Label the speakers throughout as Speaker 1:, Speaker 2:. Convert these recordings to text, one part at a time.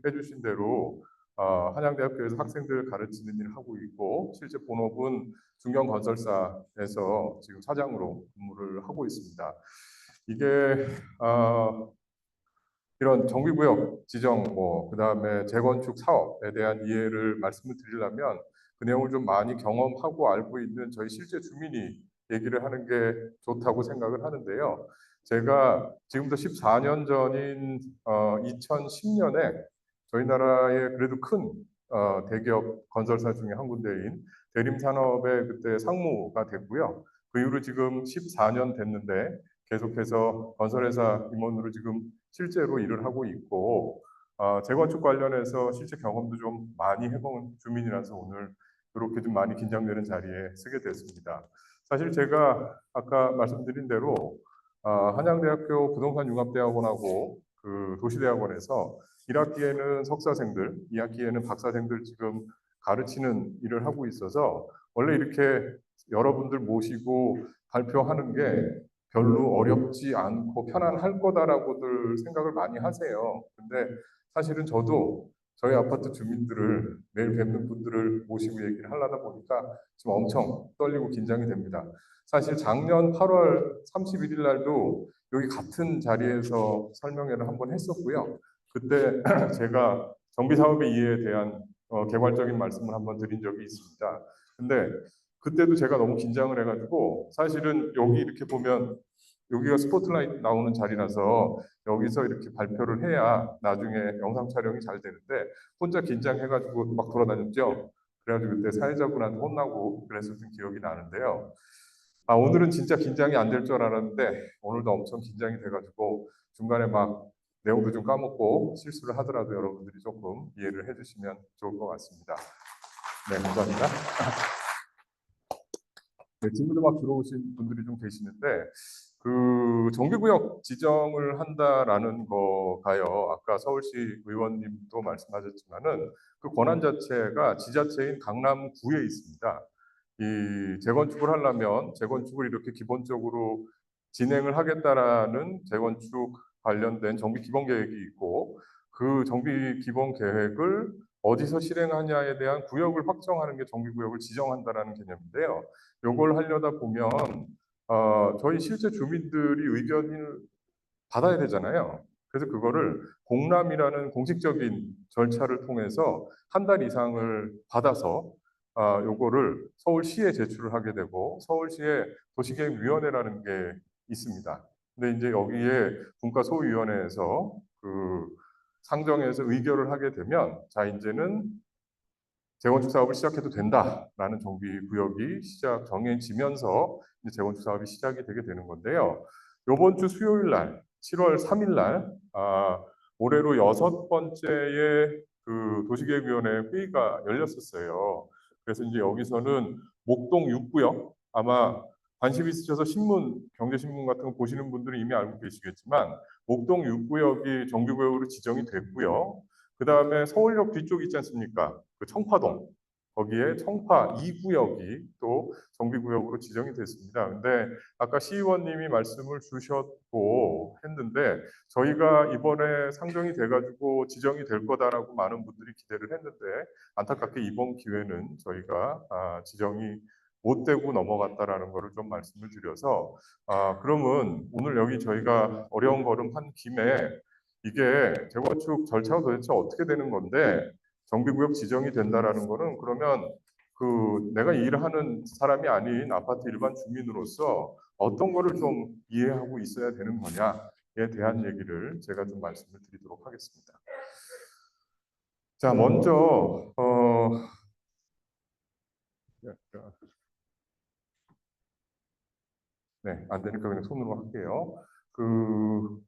Speaker 1: 해주신 대로 한양대학교에서 학생들 가르치는 일을 하고 있고 실제 본업은 중견건설사에서 지금 사장으로 근무를 하고 있습니다. 이게 이런 정비구역 지정, 그다음에 재건축 사업에 대한 이해를 말씀을 드리려면 그 내용을 좀 많이 경험하고 알고 있는 저희 실제 주민이 얘기를 하는 게 좋다고 생각을 하는데요. 제가 지금부터 14년 전인 2010년에 저희 나라의 그래도 큰 대기업 건설사 중에 한 군데인 대림산업의 그때 상무가 됐고요. 그 이후로 지금 14년 됐는데 계속해서 건설회사 임원으로 지금 실제로 일을 하고 있고 재건축 관련해서 실제 경험도 좀 많이 해본 주민이라서 오늘 이렇게 좀 많이 긴장되는 자리에 서게 됐습니다. 사실 제가 아까 말씀드린 대로 한양대학교 부동산융합대학원하고 그 도시대학원에서 1학기에는 석사생들, 2학기에는 박사생들 지금 가르치는 일을 하고 있어서 원래 이렇게 여러분들 모시고 발표하는 게 별로 어렵지 않고 편안할 거다라고들 생각을 많이 하세요. 근데 사실은 저도 저희 아파트 주민들을 매일 뵙는 분들을 모시고 얘기를 하려다 보니까 지금 엄청 떨리고 긴장이 됩니다. 사실 작년 8월 31일 날도 여기 같은 자리에서 설명회를 한번 했었고요. 그때 제가 정비사업의 이해에 대한 개괄적인 말씀을 한번 드린 적이 있습니다. 근데 그때도 제가 너무 긴장을 해가지고 사실은 여기 이렇게 보면 여기가 스포트라이트 나오는 자리라서 여기서 이렇게 발표를 해야 나중에 영상 촬영이 잘 되는데 혼자 긴장해가지고 막 돌아다녔죠. 그래가지고 그때 사회자분한테 혼나고 그랬었던 기억이 나는데요. 오늘은 진짜 긴장이 안 될 줄 알았는데 오늘도 엄청 긴장이 돼가지고 중간에 막 내용도 좀 까먹고 실수를 하더라도 여러분들이 조금 이해를 해주시면 좋을 것 같습니다. 네, 감사합니다. 네, 질문도 막 들어오신 분들이 좀 계시는데 그 정비구역 지정을 한다라는 거가요. 아까 서울시 의원님도 말씀하셨지만은 그 권한 자체가 지자체인 강남구에 있습니다. 이 재건축을 하려면 재건축을 이렇게 기본적으로 진행을 하겠다라는 재건축 관련된 정비 기본 계획이 있고 그 정비 기본 계획을 어디서 실행하냐에 대한 구역을 확정하는 게 정비구역을 지정한다라는 개념인데요. 요걸 하려다 보면 저희 실제 주민들이 의견을 받아야 되잖아요. 그래서 그거를 공람이라는 공식적인 절차를 통해서 한 달 이상을 받아서 요거를 서울시에 제출을 하게 되고 서울시에 도시계획위원회라는 게 있습니다. 근데 이제 여기에 분과소위원회에서 그 상정해서 의결을 하게 되면 자 이제는 재건축 사업을 시작해도 된다라는 정비구역이 정해지면서 이제 재건축 사업이 시작이 되게 되는 건데요. 이번 주 수요일 날, 7월 3일 날, 올해로 6번째의 그 도시계획위원회 회의가 열렸었어요. 그래서 이제 여기서는 목동 6구역, 아마 관심 있으셔서 신문, 경제신문 같은 거 보시는 분들은 이미 알고 계시겠지만, 목동 6구역이 정비구역으로 지정이 됐고요. 그 다음에 서울역 뒤쪽 있지 않습니까? 그 청파동. 거기에 청파 2구역이 또 정비구역으로 지정이 됐습니다. 근데 아까 시의원님이 말씀을 주셨고 했는데 저희가 이번에 상정이 돼가지고 지정이 될 거다라고 많은 분들이 기대를 했는데 안타깝게 이번 기회는 저희가 지정이 못 되고 넘어갔다라는 것을 좀 말씀을 드려서 그러면 오늘 여기 저희가 어려운 걸음 한 김에 이게 재건축 절차가 도대체 어떻게 되는 건데 정비구역 지정이 된다라는 거는 그러면 그 내가 일을 하는 사람이 아닌 아파트 일반 주민으로서 어떤 거를 좀 이해하고 있어야 되는 거냐에 대한 얘기를 제가 좀 말씀을 드리도록 하겠습니다. 자, 먼저 네, 안 되니까 그냥 손으로 할게요. 그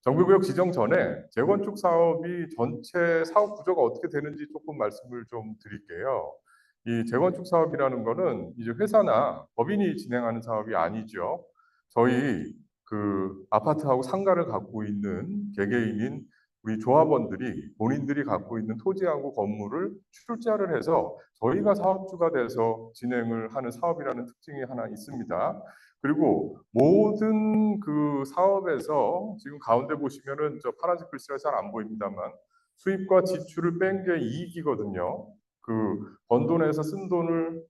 Speaker 1: 정비구역 지정 전에 재건축 사업이 전체 사업 구조가 어떻게 되는지 조금 말씀을 좀 드릴게요. 이 재건축 사업이라는 거는 이제 회사나 법인이 진행하는 사업이 아니죠. 저희 그 아파트하고 상가를 갖고 있는 개개인인 우리 조합원들이 본인들이 갖고 있는 토지하고 건물을 출자를 해서 저희가 사업주가 돼서 진행을 하는 사업이라는 특징이 하나 있습니다. 그리고 모든 그 사업에서 지금 가운데 보시면은 저 파란색 글씨가 잘 안 보입니다만 수입과 지출을 뺀 게 이익이거든요. 그 번 돈에서 쓴 돈을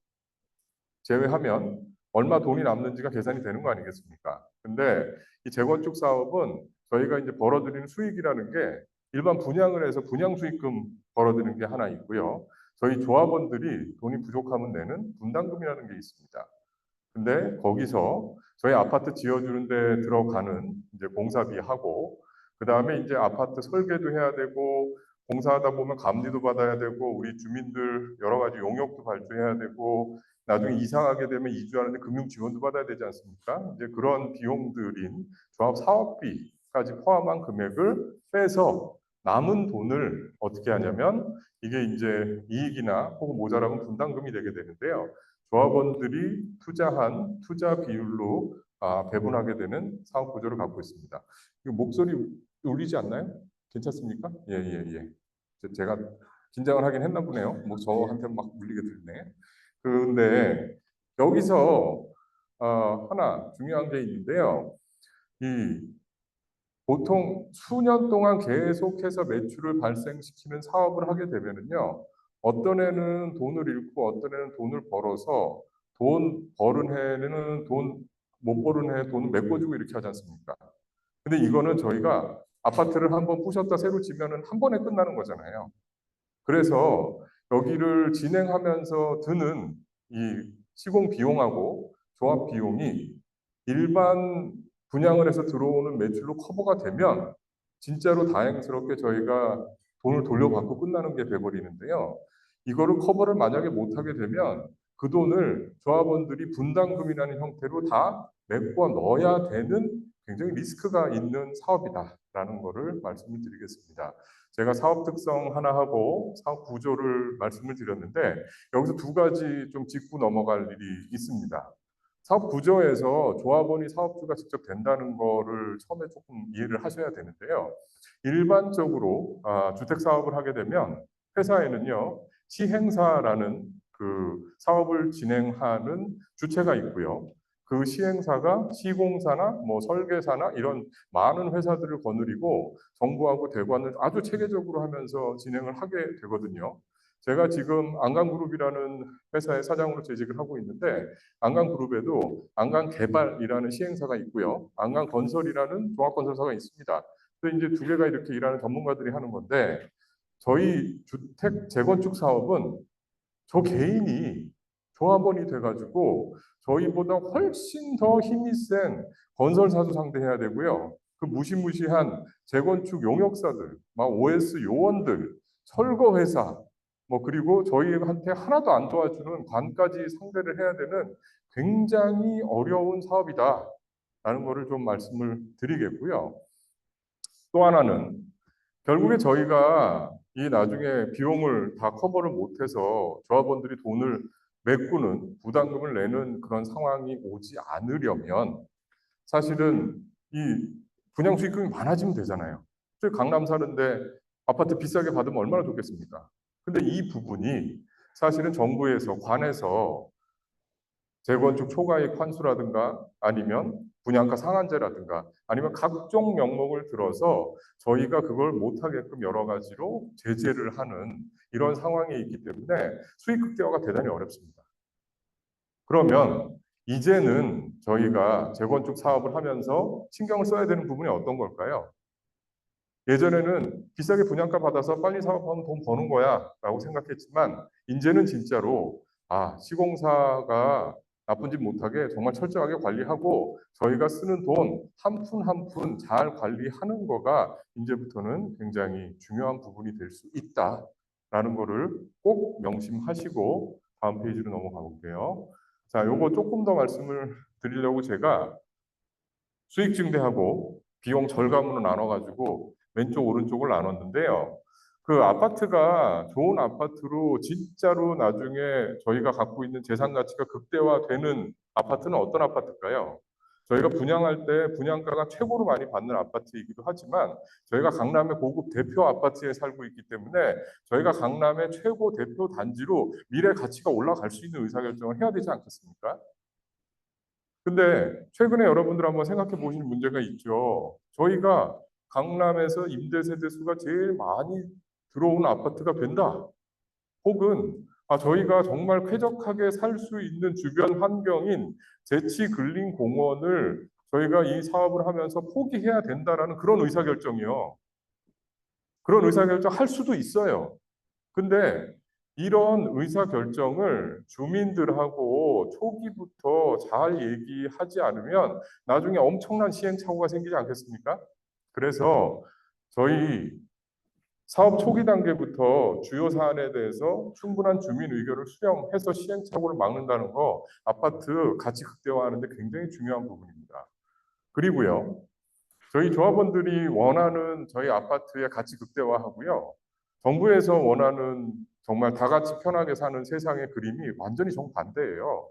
Speaker 1: 제외하면 얼마 돈이 남는지가 계산이 되는 거 아니겠습니까? 근데 이 재건축 사업은 저희가 이제 벌어들이는 수익이라는 게 일반 분양을 해서 분양 수익금 벌어들이는 게 하나 있고요. 저희 조합원들이 돈이 부족하면 내는 분담금이라는 게 있습니다. 근데 거기서 저희 아파트 지어주는 데 들어가는 이제 공사비하고 그다음에 이제 아파트 설계도 해야 되고 공사하다 보면 감리도 받아야 되고 우리 주민들 여러 가지 용역도 발주해야 되고 나중에 이사하게 되면 이주하는데 금융 지원도 받아야 되지 않습니까? 이제 그런 비용들인 조합 사업비까지 포함한 금액을 빼서 남은 돈을 어떻게 하냐면 이게 이제 이익이나 혹은 모자라면 분담금이 되게 되는데요. 조합원들이 투자한 투자 비율로 배분하게 되는 사업 구조를 갖고 있습니다. 목소리 울리지 않나요? 괜찮습니까? 예, 예, 예. 제가 긴장을 하긴 했나 보네요. 뭐 저한테 막 물리게 들리네. 그런데 여기서 하나 중요한 게 있는데요. 이 보통 수년 동안 계속해서 매출을 발생시키는 사업을 하게 되면은요, 어떤 해는 돈을 잃고 어떤 해는 돈을 벌어서 돈 버는 해는 돈 못 버는 해 돈을 메꿔주고 이렇게 하지 않습니까? 근데 이거는 저희가 아파트를 한번 부셨다 새로 지면은 한 번에 끝나는 거잖아요. 그래서 여기를 진행하면서 드는 이 시공 비용하고 조합 비용이 일반 분양을 해서 들어오는 매출로 커버가 되면 진짜로 다행스럽게 저희가 돈을 돌려받고 끝나는 게 돼버리는데요. 이거를 커버를 만약에 못하게 되면 그 돈을 조합원들이 분담금이라는 형태로 다 메꿔 넣어야 되는 굉장히 리스크가 있는 사업이다라는 거를 말씀을 드리겠습니다. 제가 사업 특성 하나 하고 사업 구조를 말씀을 드렸는데 여기서 두 가지 좀 짚고 넘어갈 일이 있습니다. 사업 구조에서 조합원이 사업주가 직접 된다는 거를 처음에 조금 이해를 하셔야 되는데요. 일반적으로 주택 사업을 하게 되면 회사에는요 시행사라는 그 사업을 진행하는 주체가 있고요. 그 시행사가 시공사나 뭐 설계사나 이런 많은 회사들을 거느리고 정부하고 대관을 아주 체계적으로 하면서 진행을 하게 되거든요. 제가 지금 안강그룹이라는 회사의 사장으로 재직을 하고 있는데 안강그룹에도 안강개발이라는 시행사가 있고요. 안강건설이라는 종합건설사가 있습니다. 근데 이제 두 개가 이렇게 일하는 전문가들이 하는 건데 저희 주택 재건축 사업은 저 개인이 조합원이 돼가지고 저희보다 훨씬 더 힘이 센 건설사도 상대해야 되고요. 그 무시무시한 재건축 용역사들, 막 OS 요원들, 철거회사, 뭐 그리고 저희한테 하나도 안 도와주는 관까지 상대를 해야 되는 굉장히 어려운 사업이다라는 거를 좀 말씀을 드리겠고요. 또 하나는 결국에 저희가 이 나중에 비용을 다 커버를 못해서 조합원들이 돈을 메꾸는 부담금을 내는 그런 상황이 오지 않으려면 사실은 이 분양 수익금이 많아지면 되잖아요. 저 강남 사는데 아파트 비싸게 받으면 얼마나 좋겠습니까? 근데 이 부분이 사실은 정부에서 관에서 재건축 초과이익 환수라든가 아니면 분양가 상한제라든가 아니면 각종 명목을 들어서 저희가 그걸 못하게끔 여러 가지로 제재를 하는 이런 상황이 있기 때문에 수익 극대화가 대단히 어렵습니다. 그러면 이제는 저희가 재건축 사업을 하면서 신경을 써야 되는 부분이 어떤 걸까요? 예전에는 비싸게 분양가 받아서 빨리 사업하면 돈 버는 거야 라고 생각했지만 이제는 진짜로 시공사가 나쁜 짓 못하게 정말 철저하게 관리하고 저희가 쓰는 돈 한 푼 한 푼 잘 관리하는 거가 이제부터는 굉장히 중요한 부분이 될 수 있다라는 거를 꼭 명심하시고 다음 페이지로 넘어가 볼게요. 자, 요거 조금 더 말씀을 드리려고 제가 수익 증대하고 비용 절감으로 나눠가지고 왼쪽 오른쪽을 나눴는데요. 그 아파트가 좋은 아파트로 진짜로 나중에 저희가 갖고 있는 재산 가치가 극대화되는 아파트는 어떤 아파트일까요? 저희가 분양할 때 분양가가 최고로 많이 받는 아파트이기도 하지만 저희가 강남의 고급 대표 아파트에 살고 있기 때문에 저희가 강남의 최고 대표 단지로 미래 가치가 올라갈 수 있는 의사결정을 해야 되지 않겠습니까? 근데 최근에 여러분들 한번 생각해 보실 문제가 있죠. 저희가 강남에서 임대 세대 수가 제일 많이 들어오는 아파트가 된다. 혹은 저희가 정말 쾌적하게 살 수 있는 주변 환경인 제치 근린 공원을 저희가 이 사업을 하면서 포기해야 된다라는 그런 의사결정이요. 그런 의사결정 할 수도 있어요. 근데 이런 의사결정을 주민들하고 초기부터 잘 얘기하지 않으면 나중에 엄청난 시행착오가 생기지 않겠습니까? 그래서 저희 사업 초기 단계부터 주요 사안에 대해서 충분한 주민 의견을 수렴해서 시행착오를 막는다는 거 아파트 가치 극대화하는 데 굉장히 중요한 부분입니다. 그리고요. 저희 조합원들이 원하는 저희 아파트의 가치 극대화하고요. 정부에서 원하는 정말 다 같이 편하게 사는 세상의 그림이 완전히 정반대예요.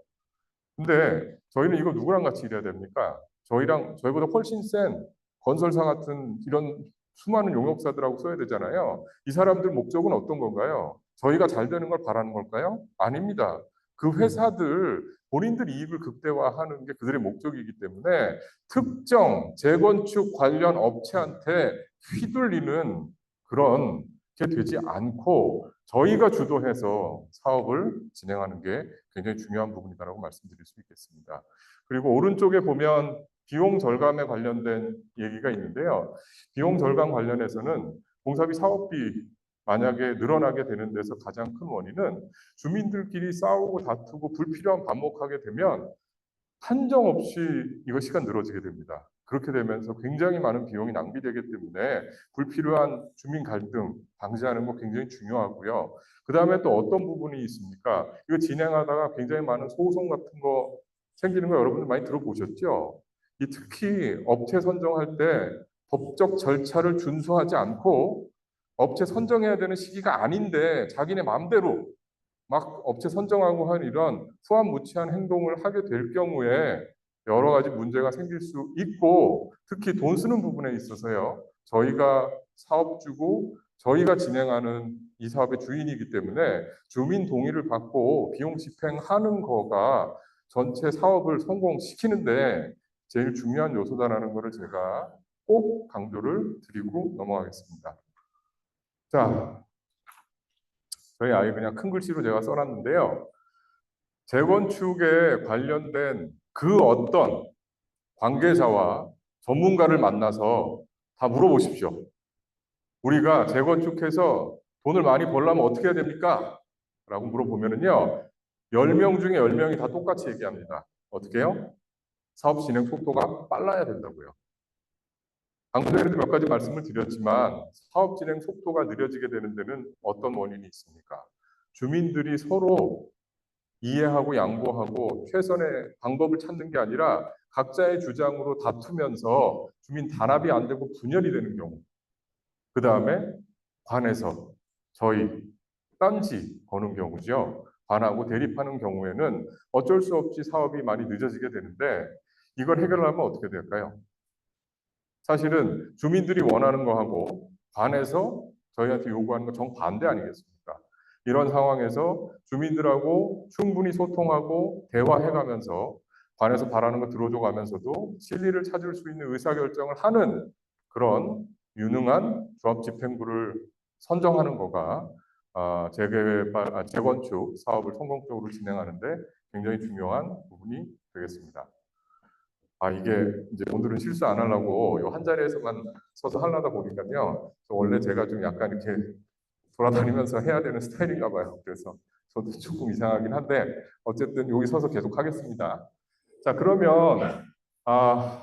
Speaker 1: 근데 저희는 이거 누구랑 같이 일해야 됩니까? 저희보다 훨씬 센 건설사 같은 이런 수많은 용역사들하고 써야 되잖아요. 이 사람들 목적은 어떤 건가요? 저희가 잘 되는 걸 바라는 걸까요? 아닙니다. 그 회사들 본인들 이익을 극대화하는 게 그들의 목적이기 때문에 특정 재건축 관련 업체한테 휘둘리는 그런 게 되지 않고 저희가 주도해서 사업을 진행하는 게 굉장히 중요한 부분이다라고 말씀드릴 수 있겠습니다. 그리고 오른쪽에 보면 비용 절감에 관련된 얘기가 있는데요. 비용 절감 관련해서는 공사비 사업비 만약에 늘어나게 되는 데서 가장 큰 원인은 주민들끼리 싸우고 다투고 불필요한 반목하게 되면 한정없이 이거 시간 늘어지게 됩니다. 그렇게 되면서 굉장히 많은 비용이 낭비되기 때문에 불필요한 주민 갈등 방지하는 거 굉장히 중요하고요. 그 다음에 또 어떤 부분이 있습니까? 이거 진행하다가 굉장히 많은 소송 같은 거 생기는 거 여러분들 많이 들어보셨죠? 이 특히 업체 선정할 때 법적 절차를 준수하지 않고 업체 선정해야 되는 시기가 아닌데 자기네 마음대로 막 업체 선정하고 한 이런 후한무치한 행동을 하게 될 경우에 여러 가지 문제가 생길 수 있고 특히 돈 쓰는 부분에 있어서요. 저희가 사업주고 저희가 진행하는 이 사업의 주인이기 때문에 주민 동의를 받고 비용 집행하는 거가 전체 사업을 성공시키는데 제일 중요한 요소다라는 것을 제가 꼭 강조를 드리고 넘어가겠습니다. 자, 저희 아예 그냥 큰 글씨로 제가 써놨는데요. 재건축에 관련된 그 어떤 관계자와 전문가를 만나서 다 물어보십시오. 우리가 재건축해서 돈을 많이 벌려면 어떻게 해야 됩니까? 라고 물어보면은요, 10명 중에 10명이 다 똑같이 얘기합니다. 어떻게 해요? 사업 진행 속도가 빨라야 된다고요. 방금 전에도 몇 가지 말씀을 드렸지만 사업 진행 속도가 느려지게 되는 데는 어떤 원인이 있습니까? 주민들이 서로 이해하고 양보하고 최선의 방법을 찾는 게 아니라 각자의 주장으로 다투면서 주민 단합이 안 되고 분열이 되는 경우. 그 다음에 관에서 저희 딴지 거는 경우죠. 관하고 대립하는 경우에는 어쩔 수 없이 사업이 많이 늦어지게 되는데 이걸 해결하면 어떻게 될까요? 사실은 주민들이 원하는 거하고 관에서 저희한테 요구하는 거 정반대 아니겠습니까? 이런 상황에서 주민들하고 충분히 소통하고 대화해가면서 관에서 바라는 거 들어줘가면서도 실리를 찾을 수 있는 의사결정을 하는 그런 유능한 조합 집행부를 선정하는 거가 재건축 사업을 성공적으로 진행하는데 굉장히 중요한 부분이 되겠습니다. 이게 이제 오늘은 실수 안 하려고 요 한 자리에서만 서서 하려다 보니까요. 원래 제가 좀 약간 이렇게 돌아다니면서 해야 되는 스타일인가 봐요. 그래서 저도 조금 이상하긴 한데 어쨌든 여기 서서 계속 하겠습니다. 자, 그러면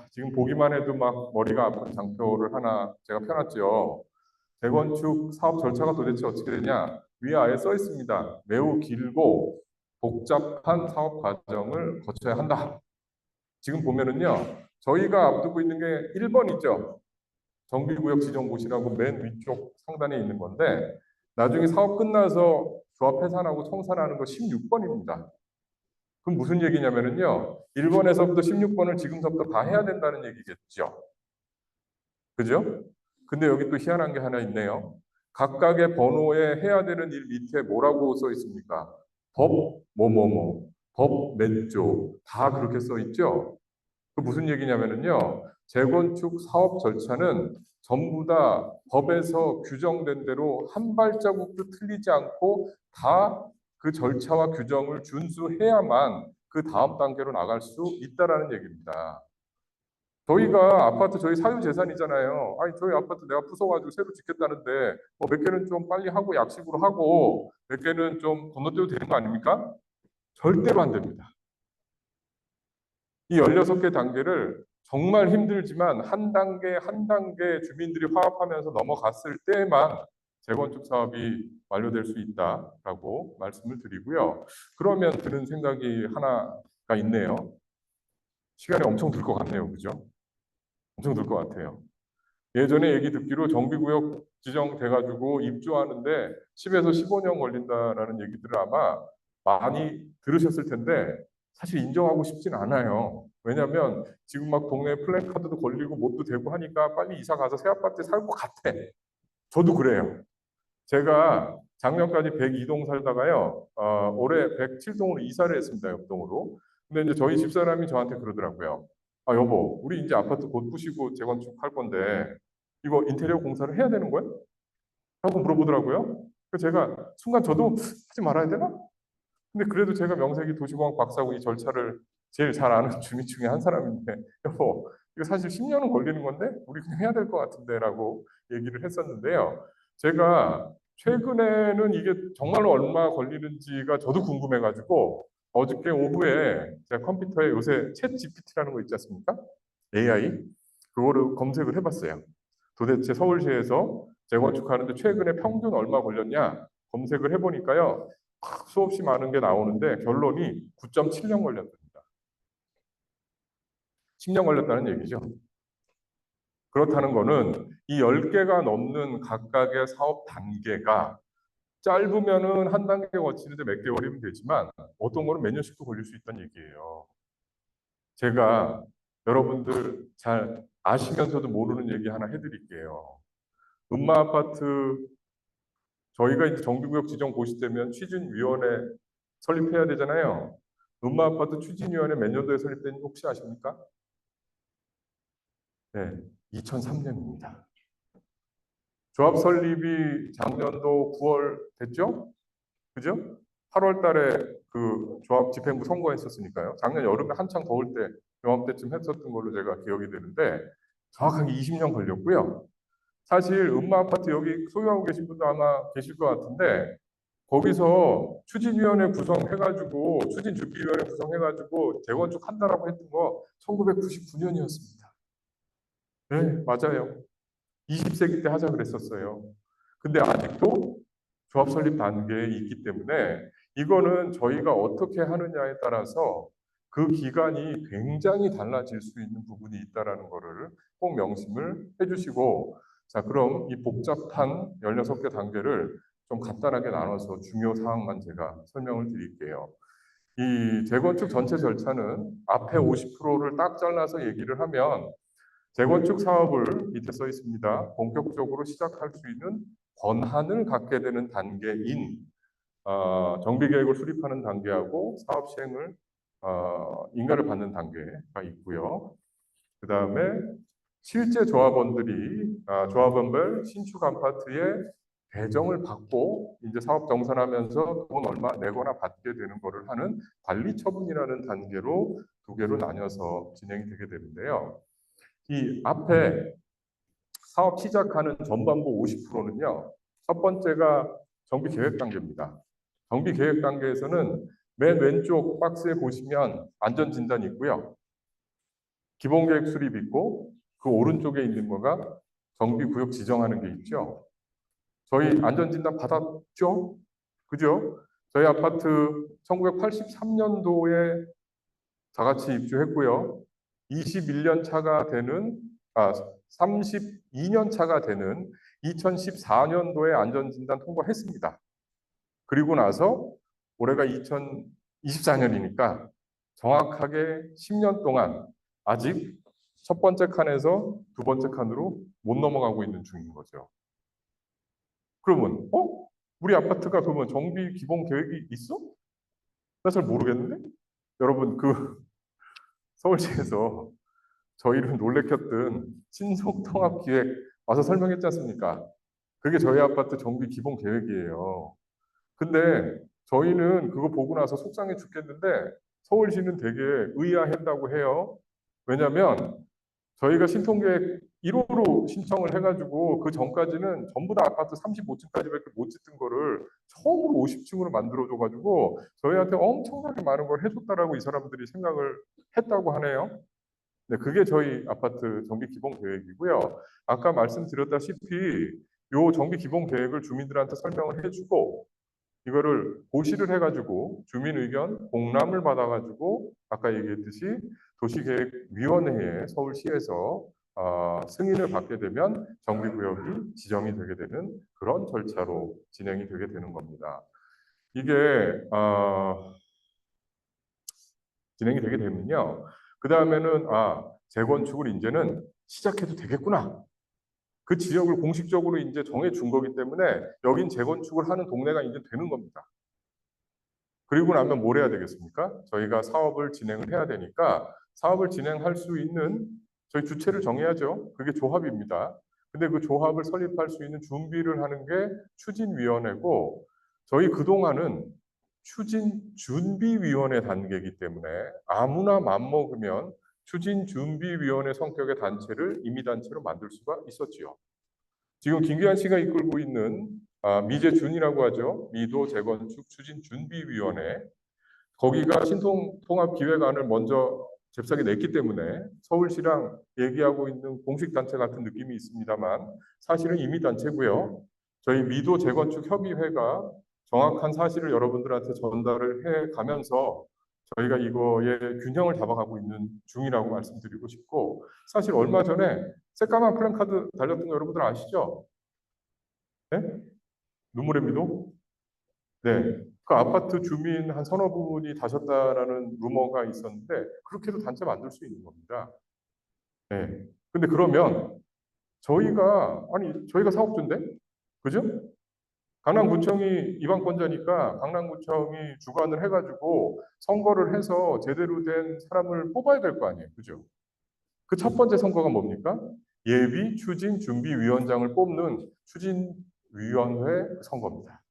Speaker 1: 지금 보기만 해도 막 머리가 아픈 장표를 하나 제가 펴놨죠. 재건축 사업 절차가 도대체 어떻게 되냐? 위에 아예 써 있습니다. 매우 길고 복잡한 사업 과정을 거쳐야 한다. 지금 보면은요, 저희가 앞두고 있는 게 1번이죠. 정비구역 지정고시라고 맨 위쪽 상단에 있는 건데, 나중에 사업 끝나서 조합 해산하고 청산하는 거 16번입니다. 그럼 무슨 얘기냐면은요, 1번에서부터 16번을 지금서부터 다 해야 된다는 얘기겠죠. 그죠? 근데 여기 또 희한한 게 하나 있네요. 각각의 번호에 해야 되는 일 밑에 뭐라고 써 있습니까? 법 뭐뭐뭐, 법 몇 조, 다 그렇게 써 있죠. 그 무슨 얘기냐면은요, 재건축 사업 절차는 전부 다 법에서 규정된 대로 한 발자국도 틀리지 않고 다 그 절차와 규정을 준수해야만 그 다음 단계로 나갈 수 있다라는 얘기입니다. 저희가 아파트 저희 사유재산이잖아요. 아니 저희 아파트 내가 부숴가지고 새로 짓겠다는데 뭐 몇 개는 좀 빨리 하고 약식으로 하고 몇 개는 좀 건너뛰어도 되는 거 아닙니까? 절대로 안 됩니다. 이 16개 단계를 정말 힘들지만 한 단계 한 단계 주민들이 화합하면서 넘어갔을 때만 재건축 사업이 완료될 수 있다라고 말씀을 드리고요. 그러면 드는 생각이 하나가 있네요. 시간이 엄청 들 것 같네요. 그죠? 엄청 들 것 같아요. 예전에 얘기 듣기로 정비구역 지정돼가지고 입주하는데 10에서 15년 걸린다라는 얘기들을 아마 많이 들으셨을 텐데 사실 인정하고 싶진 않아요. 왜냐하면 지금 막 동네 플랜카드도 걸리고 뭣도 되고 하니까 빨리 이사 가서 새 아파트에 살 것 같아. 저도 그래요. 제가 작년까지 102동 살다가요, 올해 107동으로 이사를 했습니다, 옆동으로. 근데 이제 저희 집사람이 저한테 그러더라고요. 아, 여보, 우리 이제 아파트 곧 부시고 재건축할 건데, 이거 인테리어 공사를 해야 되는 거야? 라고 물어보더라고요. 그래서 제가 순간 저도 하지 말아야 되나? 근데 그래도 제가 명색이 도시공학 박사고 이 절차를 제일 잘 아는 주민 중에 한 사람인데, 여보, 이거 사실 10년은 걸리는 건데, 우리 그냥 해야 될 것 같은데, 라고 얘기를 했었는데요. 제가 최근에는 이게 정말로 얼마 걸리는지가 저도 궁금해가지고, 어저께 오후에 제가 컴퓨터에 요새 챗 GPT라는 거 있지 않습니까? AI. 그거를 검색을 해봤어요. 도대체 서울시에서 재건축하는데 최근에 평균 얼마 걸렸냐? 검색을 해보니까요. 수없이 많은 게 나오는데 결론이 9.7년 걸렸답니다. 10년 걸렸다는 얘기죠. 그렇다는 거는 이 10개가 넘는 각각의 사업 단계가 짧으면은 한 단계 거치는데 몇 개월이면 되지만 어떤 거는 몇 년씩도 걸릴 수 있다는 얘기예요. 제가 여러분들 잘 아시면서도 모르는 얘기 하나 해드릴게요. 음마 아파트 저희가 이제 정비구역 지정 고시되면 추진위원회 설립해야 되잖아요. 음마 아파트 추진위원회 몇 년도에 설립된지 혹시 아십니까? 네, 2003년입니다. 조합 설립이 작년도 9월 됐죠? 그죠? 8월 달에 그 조합 집행부 선거했었으니까요. 작년 여름에 한창 더울 때 요맘때쯤 했었던 걸로 제가 기억이 되는데 정확하게 20년 걸렸고요. 사실 음마 아파트 여기 소유하고 계신 분도 아마 계실 것 같은데 거기서 추진위원회 구성해가지고 추진준비위원회 구성해가지고 재건축 한다라고 했던 거 1999년이었습니다. 네, 맞아요. 20세기 때 하자 그랬었어요. 근데 아직도 조합 설립 단계에 있기 때문에 이거는 저희가 어떻게 하느냐에 따라서 그 기간이 굉장히 달라질 수 있는 부분이 있다라는 거를 꼭 명심을 해주시고 자 그럼 이 복잡한 16개 단계를 좀 간단하게 나눠서 중요 사항만 제가 설명을 드릴게요. 이 재건축 전체 절차는 앞에 50%를 딱 잘라서 얘기를 하면 재건축 사업을 밑에 써 있습니다. 본격적으로 시작할 수 있는 권한을 갖게 되는 단계인 정비 계획을 수립하는 단계하고 사업 시행을 인가를 받는 단계가 있고요. 그 다음에 실제 조합원들이 조합원별 신축 아파트에 배정을 받고 이제 사업 정산하면서 돈 얼마 내거나 받게 되는 것을 하는 관리 처분이라는 단계로 두 개로 나뉘어서 진행이 되게 되는데요. 이 앞에 사업 시작하는 전반부 50%는요. 첫 번째가 정비 계획 단계입니다. 정비 계획 단계에서는 맨 왼쪽 박스에 보시면 안전 진단이 있고요. 기본 계획 수립 있고 그 오른쪽에 있는 거가 정비 구역 지정하는 게 있죠. 저희 안전 진단 받았죠? 그죠? 저희 아파트 1983년도에 다 같이 입주했고요. 21년 차가 되는 32년 차가 되는 2014년도에 안전진단 통과했습니다. 그리고 나서 올해가 2024년이니까 정확하게 10년 동안 아직 첫 번째 칸에서 두 번째 칸으로 못 넘어가고 있는 중인 거죠. 그러면 우리 아파트가 그러면 정비 기본 계획이 있어? 나 잘 모르겠는데? 여러분 그 서울시에서 저희를 놀래켰던 신속통합기획 와서 설명했지 않습니까? 그게 저희 아파트 정비 기본 계획이에요. 근데 저희는 그거 보고 나서 속상해 죽겠는데 서울시는 되게 의아했다고 해요. 왜냐하면 저희가 신통계획 1호로 신청을 해가지고 그 전까지는 전부 다 아파트 35층까지밖에 못 짓던 거를 처음으로 50층으로 만들어줘가지고 저희한테 엄청나게 많은 걸 해줬다라고 이 사람들이 생각을 했다고 하네요. 네, 그게 저희 아파트 정비 기본 계획이고요. 아까 말씀드렸다시피 요 정비 기본 계획을 주민들한테 설명을 해주고 이거를 고시를 해가지고 주민 의견 공람을 받아가지고 아까 얘기했듯이 도시계획위원회에 서울시에서 승인을 받게 되면 정비구역이 지정이 되게 되는 그런 절차로 진행이 되게 되는 겁니다. 이게 진행이 되게 되면요. 그 다음에는 재건축을 이제는 시작해도 되겠구나. 그 지역을 공식적으로 이제 정해 준 거기 때문에 여긴 재건축을 하는 동네가 이제 되는 겁니다. 그리고 나면 뭘 해야 되겠습니까? 저희가 사업을 진행을 해야 되니까 사업을 진행할 수 있는 저희 주체를 정해야죠. 그게 조합입니다. 근데 그 조합을 설립할 수 있는 준비를 하는 게 추진위원회고 저희 그동안은 추진준비위원회 단계이기 때문에 아무나 맘먹으면 추진준비위원회 성격의 단체를 임의단체로 만들 수가 있었지요. 지금 김기한 씨가 이끌고 있는 미재준이라고 하죠. 미도 재건축 추진 준비위원회. 거기가 신통통합기획안을 먼저 잽싸게 냈기 때문에 서울시랑 얘기하고 있는 공식 단체 같은 느낌이 있습니다만 사실은 임의 단체고요. 저희 미도 재건축 협의회가 정확한 사실을 여러분들한테 전달을 해 가면서 저희가 이거의 균형을 잡아가고 있는 중이라고 말씀드리고 싶고 사실 얼마 전에 새까만 플랜카드 달렸던 거 여러분들 아시죠? 네? 눈물의 미도? 네. 그 아파트 주민 한 서너 분이 다셨다라는 루머가 있었는데 그렇게도 단체 만들 수 있는 겁니다. 네. 근데 그러면 저희가 사업주인데, 그죠? 강남구청이 이방권자니까 강남구청이 주관을 해가지고 선거를 해서 제대로 된 사람을 뽑아야 될 거 아니에요, 그죠? 그 첫 번째 선거가 뭡니까? 예비 추진 준비위원장을 뽑는 추진위원회 선거입니다.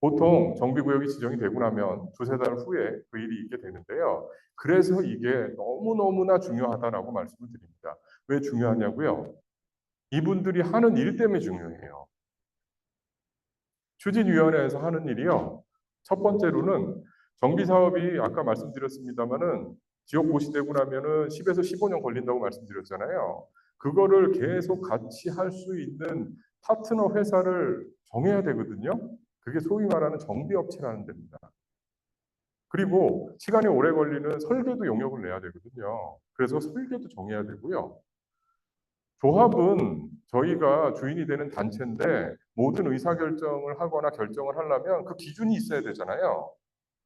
Speaker 1: 보통 정비구역이 지정이 되고 나면 두세 달 후에 그 일이 있게 되는데요. 그래서 이게 너무너무나 중요하다라고 말씀을 드립니다. 왜 중요하냐고요? 이분들이 하는 일 때문에 중요해요. 추진위원회에서 하는 일이요. 첫 번째로는 정비사업이 아까 말씀드렸습니다마는 지역 고시되고 나면은 10에서 15년 걸린다고 말씀드렸잖아요. 그거를 계속 같이 할 수 있는 파트너 회사를 정해야 되거든요. 그게 소위 말하는 정비업체라는 데입니다. 그리고 시간이 오래 걸리는 설계도 용역을 내야 되거든요. 그래서 설계도 정해야 되고요. 조합은 저희가 주인이 되는 단체인데 모든 의사결정을 하거나 결정을 하려면 그 기준이 있어야 되잖아요.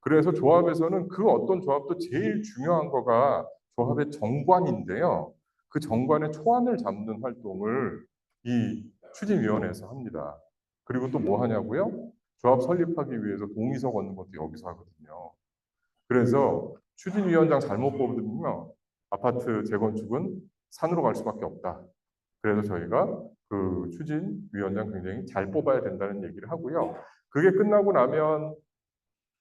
Speaker 1: 그래서 조합에서는 그 어떤 조합도 제일 중요한 거가 조합의 정관인데요. 그 정관의 초안을 잡는 활동을 이 추진위원회에서 합니다. 그리고 또 뭐 하냐고요? 조합 설립하기 위해서 동의서 걷는 것도 여기서 하거든요. 그래서 추진위원장 잘못 뽑으면요. 아파트 재건축은 산으로 갈 수밖에 없다. 그래서 저희가 그 추진위원장 굉장히 잘 뽑아야 된다는 얘기를 하고요. 그게 끝나고 나면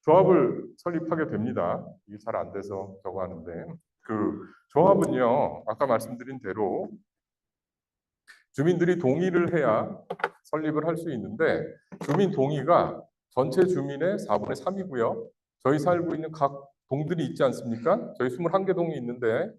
Speaker 1: 조합을 설립하게 됩니다. 이게 잘 안 돼서 저거 하는데. 그 조합은요, 아까 말씀드린 대로 주민들이 동의를 해야 설립을 할 수 있는데, 주민 동의가 전체 주민의 4분의 3이고요. 저희 살고 있는 각 동들이 있지 않습니까? 저희 21개 동이 있는데,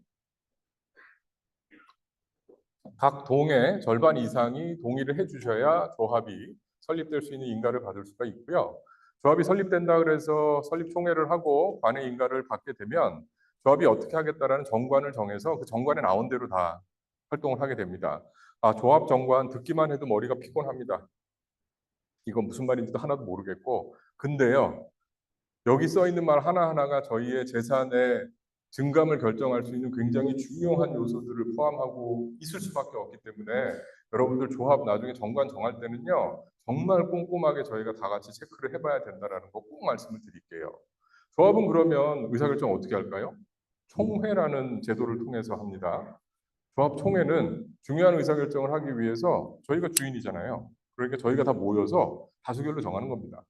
Speaker 1: 각 동의 절반 이상이 동의를 해주셔야 조합이 설립될 수 있는 인가를 받을 수가 있고요. 조합이 설립된다 그래서 설립총회를 하고 관의 인가를 받게 되면 조합이 어떻게 하겠다라는 정관을 정해서 그 정관에 나온 대로 다 활동을 하게 됩니다. 조합 정관 듣기만 해도 머리가 피곤합니다. 이건 무슨 말인지도 하나도 모르겠고, 근데요, 여기 써 있는 말 하나하나가 저희의 재산의 증감을 결정할 수 있는 굉장히 중요한 요소들을 포함하고 있을 수밖에 없기 때문에 여러분들 조합 나중에 정관 정할 때는요, 정말 꼼꼼하게 저희가 다 같이 체크를 해봐야 된다는 거 꼭 말씀을 드릴게요. 조합은 그러면 의사결정 어떻게 할까요? 총회라는 제도를 통해서 합니다. 조합 총회는 중요한 의사결정을 하기 위해서 저희가 주인이잖아요. 그러니까 저희가 다 모여서 다수결로 정하는 겁니다.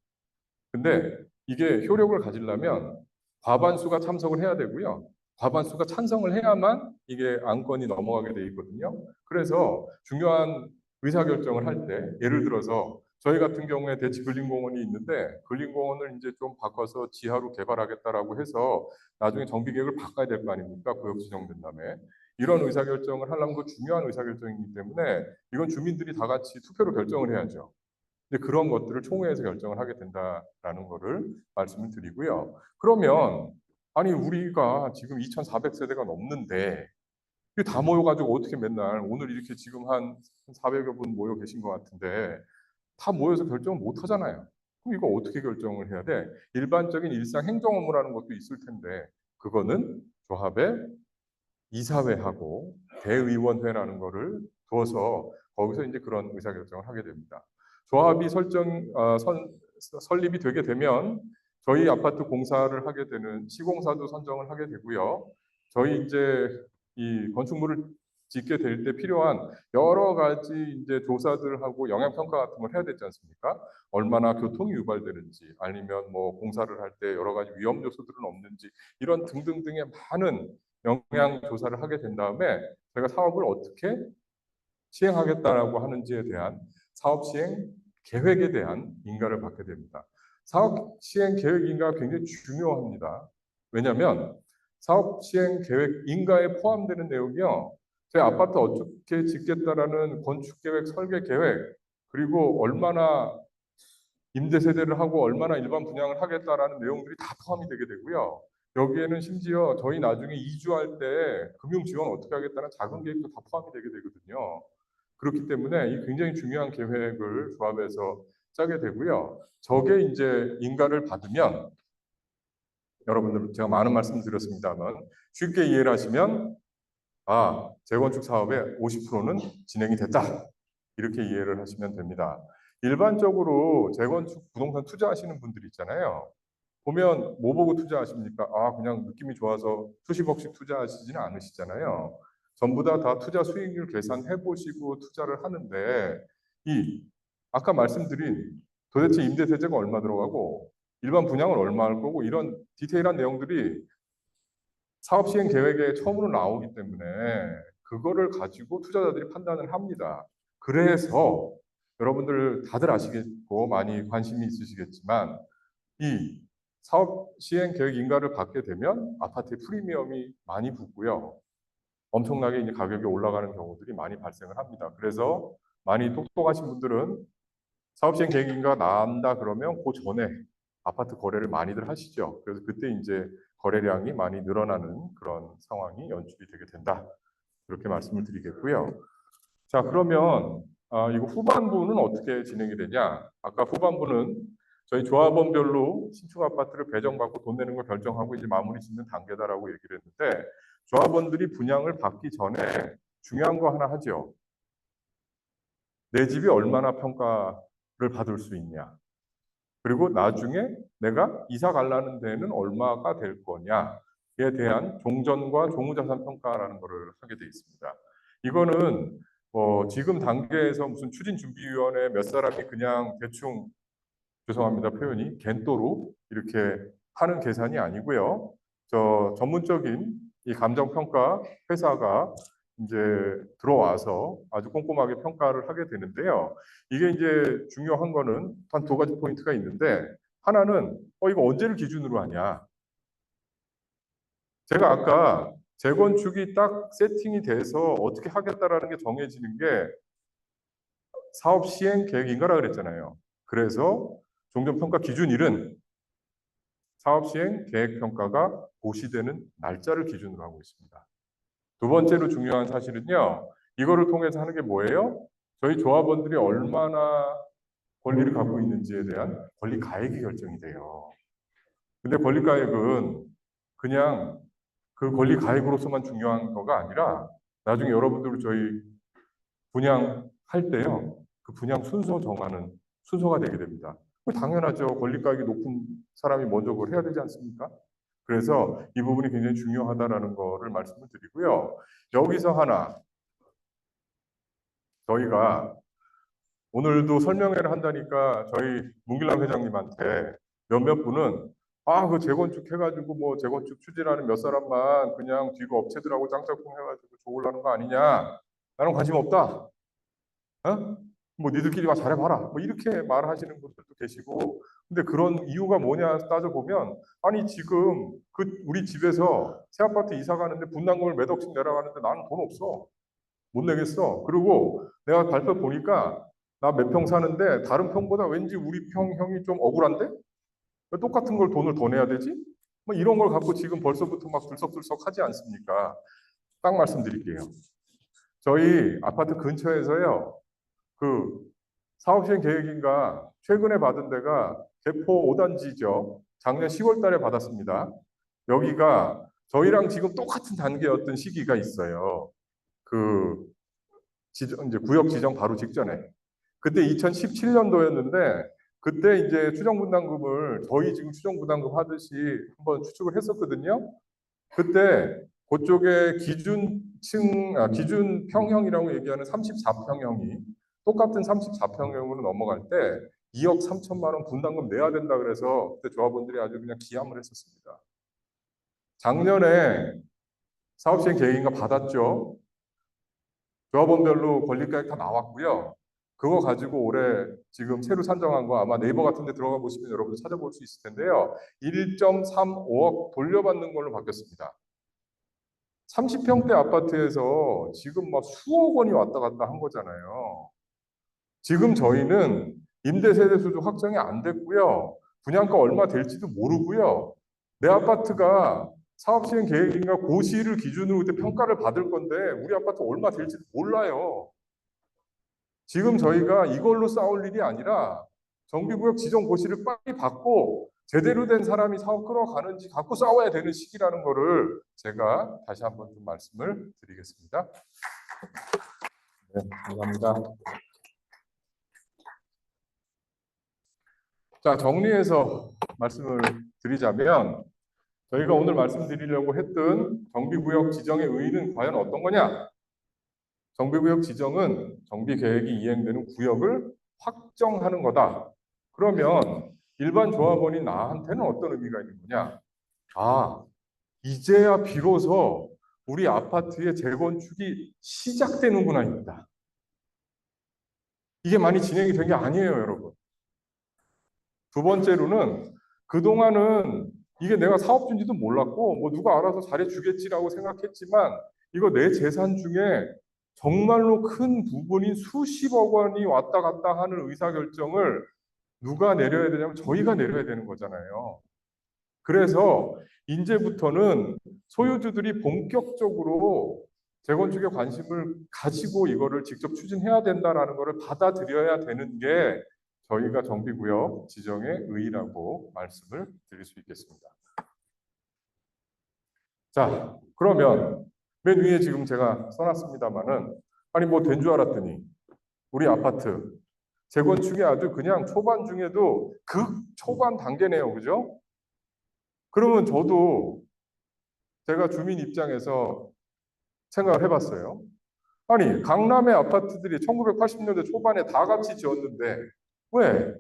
Speaker 1: 근데 이게 효력을 가지려면 과반수가 참석을 해야 되고요. 과반수가 찬성을 해야만 이게 안건이 넘어가게 돼 있거든요. 그래서 중요한 의사결정을 할 때, 예를 들어서 저희 같은 경우에 대치 근린공원이 있는데 근린공원을 이제 좀 바꿔서 지하로 개발하겠다라고 해서 나중에 정비계획을 바꿔야 될 거 아닙니까? 구역 지정된 다음에. 이런 의사결정을 하려면 그 중요한 의사결정이기 때문에 이건 주민들이 다 같이 투표로 결정을 해야죠. 근데 그런 것들을 총회에서 결정을 하게 된다라는 거를 말씀을 드리고요. 그러면 아니 우리가 지금 2,400세대가 넘는데 이게 다 모여가지고 어떻게 맨날 오늘 이렇게 지금 한 400여 분 모여 계신 것 같은데 다 모여서 결정을 못 하잖아요. 그럼 이거 어떻게 결정을 해야 돼? 일반적인 일상 행정 업무라는 것도 있을 텐데 그거는 조합의 이사회하고 대의원회라는 거를 둬서 거기서 이제 그런 의사결정을 하게 됩니다. 조합이 설립이 되게 되면 저희 아파트 공사를 하게 되는 시공사도 선정을 하게 되고요. 저희 이제 이 건축물을 짓게 될 때 필요한 여러 가지 이제 조사들하고 영향평가 같은 걸 해야 되지 않습니까? 얼마나 교통이 유발되는지 아니면 뭐 공사를 할 때 여러 가지 위험 요소들은 없는지 이런 등등등의 많은 영향 조사를 하게 된 다음에 저희가 사업을 어떻게 시행하겠다라고 하는지에 대한 사업 시행 계획에 대한 인가를 받게 됩니다. 사업 시행 계획 인가가 굉장히 중요합니다. 왜냐하면 사업 시행 계획 인가에 포함되는 내용이요. 제 아파트 어떻게 짓겠다라는 건축 계획, 설계 계획, 그리고 얼마나 임대 세대를 하고 얼마나 일반 분양을 하겠다라는 내용들이 다 포함이 되게 되고요. 여기에는 심지어 저희 나중에 이주할 때 금융 지원 어떻게 하겠다는 작은 계획도 다 포함이 되게 되거든요. 그렇기 때문에 이 굉장히 중요한 계획을 조합에서 짜게 되고요. 저게 이제 인가를 받으면 여러분들 제가 많은 말씀 드렸습니다만 쉽게 이해를 하시면 재건축 사업의 50%는 진행이 됐다. 이렇게 이해를 하시면 됩니다. 일반적으로 재건축 부동산 투자하시는 분들 있잖아요. 보면 뭐 보고 투자하십니까? 그냥 느낌이 좋아서 수십억씩 투자하시지는 않으시잖아요. 전부 다 투자 수익률 계산해 보시고 투자를 하는데 이 아까 말씀드린 도대체 임대 세제가 얼마 들어가고 일반 분양은 얼마 할 거고 이런 디테일한 내용들이 사업 시행 계획에 처음으로 나오기 때문에 그거를 가지고 투자자들이 판단을 합니다. 그래서 여러분들 다들 아시겠고 많이 관심이 있으시겠지만 이 사업 시행 계획 인가를 받게 되면 아파트의 프리미엄이 많이 붙고요. 엄청나게 이제 가격이 올라가는 경우들이 많이 발생을 합니다. 그래서 많이 똑똑하신 분들은 사업 시행 계획 인가 난다 그러면 그 전에 아파트 거래를 많이들 하시죠. 그래서 그때 이제 거래량이 많이 늘어나는 그런 상황이 연출이 되게 된다. 그렇게 말씀을 드리겠고요. 자, 그러면 이거 후반부는 어떻게 진행이 되냐? 아까 후반부는 저희 조합원별로 신축 아파트를 배정받고 돈 내는 걸 결정하고 이제 마무리 짓는 단계다라고 얘기를 했는데 조합원들이 분양을 받기 전에 중요한 거 하나 하죠. 내 집이 얼마나 평가를 받을 수 있냐. 그리고 나중에 내가 이사 가려는 데는 얼마가 될 거냐에 대한 종전과 종후자산 평가라는 것을 하게 돼 있습니다. 이거는 지금 단계에서 무슨 추진준비위원회 몇 사람이 그냥 대충 죄송합니다 표현이 겐또로 이렇게 하는 계산이 아니고요. 저 전문적인 이 감정평가 회사가 이제 들어와서 아주 꼼꼼하게 평가를 하게 되는데요. 이게 이제 중요한 거는 한 두 가지 포인트가 있는데 하나는 이거 언제를 기준으로 하냐. 제가 아까 재건축이 딱 세팅이 돼서 어떻게 하겠다라는 게 정해지는 게 사업 시행 계획인가라 그랬잖아요. 그래서 종전평가 기준일은 사업 시행 계획 평가가 고시되는 날짜를 기준으로 하고 있습니다. 두 번째로 중요한 사실은요. 이거를 통해서 하는 게 뭐예요? 저희 조합원들이 얼마나 권리를 갖고 있는지에 대한 권리 가액이 결정이 돼요. 근데 권리 가액은 그냥 그 권리 가액으로서만 중요한 거가 아니라 나중에 여러분들 저희 분양할 때요. 그 분양 순서 정하는 순서가 되게 됩니다. 당연하죠. 권리 가액이 높은 사람이 먼저 그걸 해야 되지 않습니까? 그래서 이 부분이 굉장히 중요하다라는 거를 말씀을 드리고요. 여기서 하나 저희가 오늘도 설명회를 한다니까 저희 문길남 회장님한테 몇몇 분은 그 재건축 해가지고 뭐 재건축 추진하는 몇 사람만 그냥 뒤고 업체들하고 짱짝꿍 해가지고 좋으려는 거 아니냐? 나는 관심 없다. 어? 뭐 니들끼리 와 잘해봐라. 뭐 이렇게 말하시는 분들도 계시고. 근데 그런 이유가 뭐냐 따져보면 아니 지금 그 우리 집에서 새 아파트 이사 가는데 분담금을 몇 억씩 내려가는데 나는 돈 없어. 못 내겠어. 그리고 내가 발표 보니까 나 몇 평 사는데 다른 평보다 왠지 우리 평 형이 좀 억울한데? 왜 똑같은 걸 돈을 더 내야 되지? 뭐 이런 걸 갖고 지금 벌써부터 막 들썩들썩 하지 않습니까? 딱 말씀드릴게요. 저희 아파트 근처에서요. 그 사업시행 계획인가 최근에 받은 데가 개포 5단지죠. 작년 10월 달에 받았습니다. 여기가 저희랑 지금 똑같은 단계였던 시기가 있어요. 그 이제 구역 지정 바로 직전에. 그때 2017년도였는데 그때 이제 추정 분담금을 저희 지금 추정 분담금 하듯이 한번 추측을 했었거든요. 그때 그쪽에 기준 평형이라고 얘기하는 34평형이 똑같은 34평형으로 넘어갈 때 2억 3천만 원 분담금 내야 된다 그래서 그때 조합원들이 아주 그냥 기함을 했었습니다. 작년에 사업시행 계획인가 받았죠. 조합원별로 권리가액 다 나왔고요. 그거 가지고 올해 지금 새로 산정한 거 아마 네이버 같은 데 들어가 보시면 여러분 찾아볼 수 있을 텐데요. 1.35억 돌려받는 걸로 바뀌었습니다. 30평대 아파트에서 지금 막 수억 원이 왔다 갔다 한 거잖아요. 지금 저희는 임대 세대 수도 확정이 안 됐고요. 분양가 얼마 될지도 모르고요. 내 아파트가 사업 시행 계획인가 고시를 기준으로 그때 평가를 받을 건데 우리 아파트 얼마 될지도 몰라요. 지금 저희가 이걸로 싸울 일이 아니라 정비구역 지정 고시를 빨리 받고 제대로 된 사람이 사업 끌어가는지 갖고 싸워야 되는 시기라는 거를 제가 다시 한번 좀 말씀을 드리겠습니다. 네, 감사합니다. 자, 정리해서 말씀을 드리자면 저희가 오늘 말씀드리려고 했던 정비구역 지정의 의의는 과연 어떤 거냐? 정비구역 지정은 정비계획이 이행되는 구역을 확정하는 거다. 그러면 일반 조합원인 나한테는 어떤 의미가 있는 거냐? 이제야 비로소 우리 아파트의 재건축이 시작되는구나입니다. 이게 많이 진행이 된 게 아니에요, 여러분. 두 번째로는 그동안은 이게 내가 사업주인지도 몰랐고 뭐 누가 알아서 잘해주겠지라고 생각했지만 이거 내 재산 중에 정말로 큰 부분인 수십억 원이 왔다 갔다 하는 의사결정을 누가 내려야 되냐면 저희가 내려야 되는 거잖아요. 그래서 이제부터는 소유주들이 본격적으로 재건축에 관심을 가지고 이거를 직접 추진해야 된다라는 것을 받아들여야 되는 게 저희가 정비구역 지정의 의의라고 말씀을 드릴 수 있겠습니다. 자, 그러면 맨 위에 지금 제가 써놨습니다만은 아니 뭐 된 줄 알았더니 우리 아파트 재건축이 아주 그냥 초반 중에도 극 초반 단계네요, 그죠? 그러면 저도 제가 주민 입장에서 생각을 해봤어요. 아니 강남의 아파트들이 1980년대 초반에 다 같이 지었는데 왜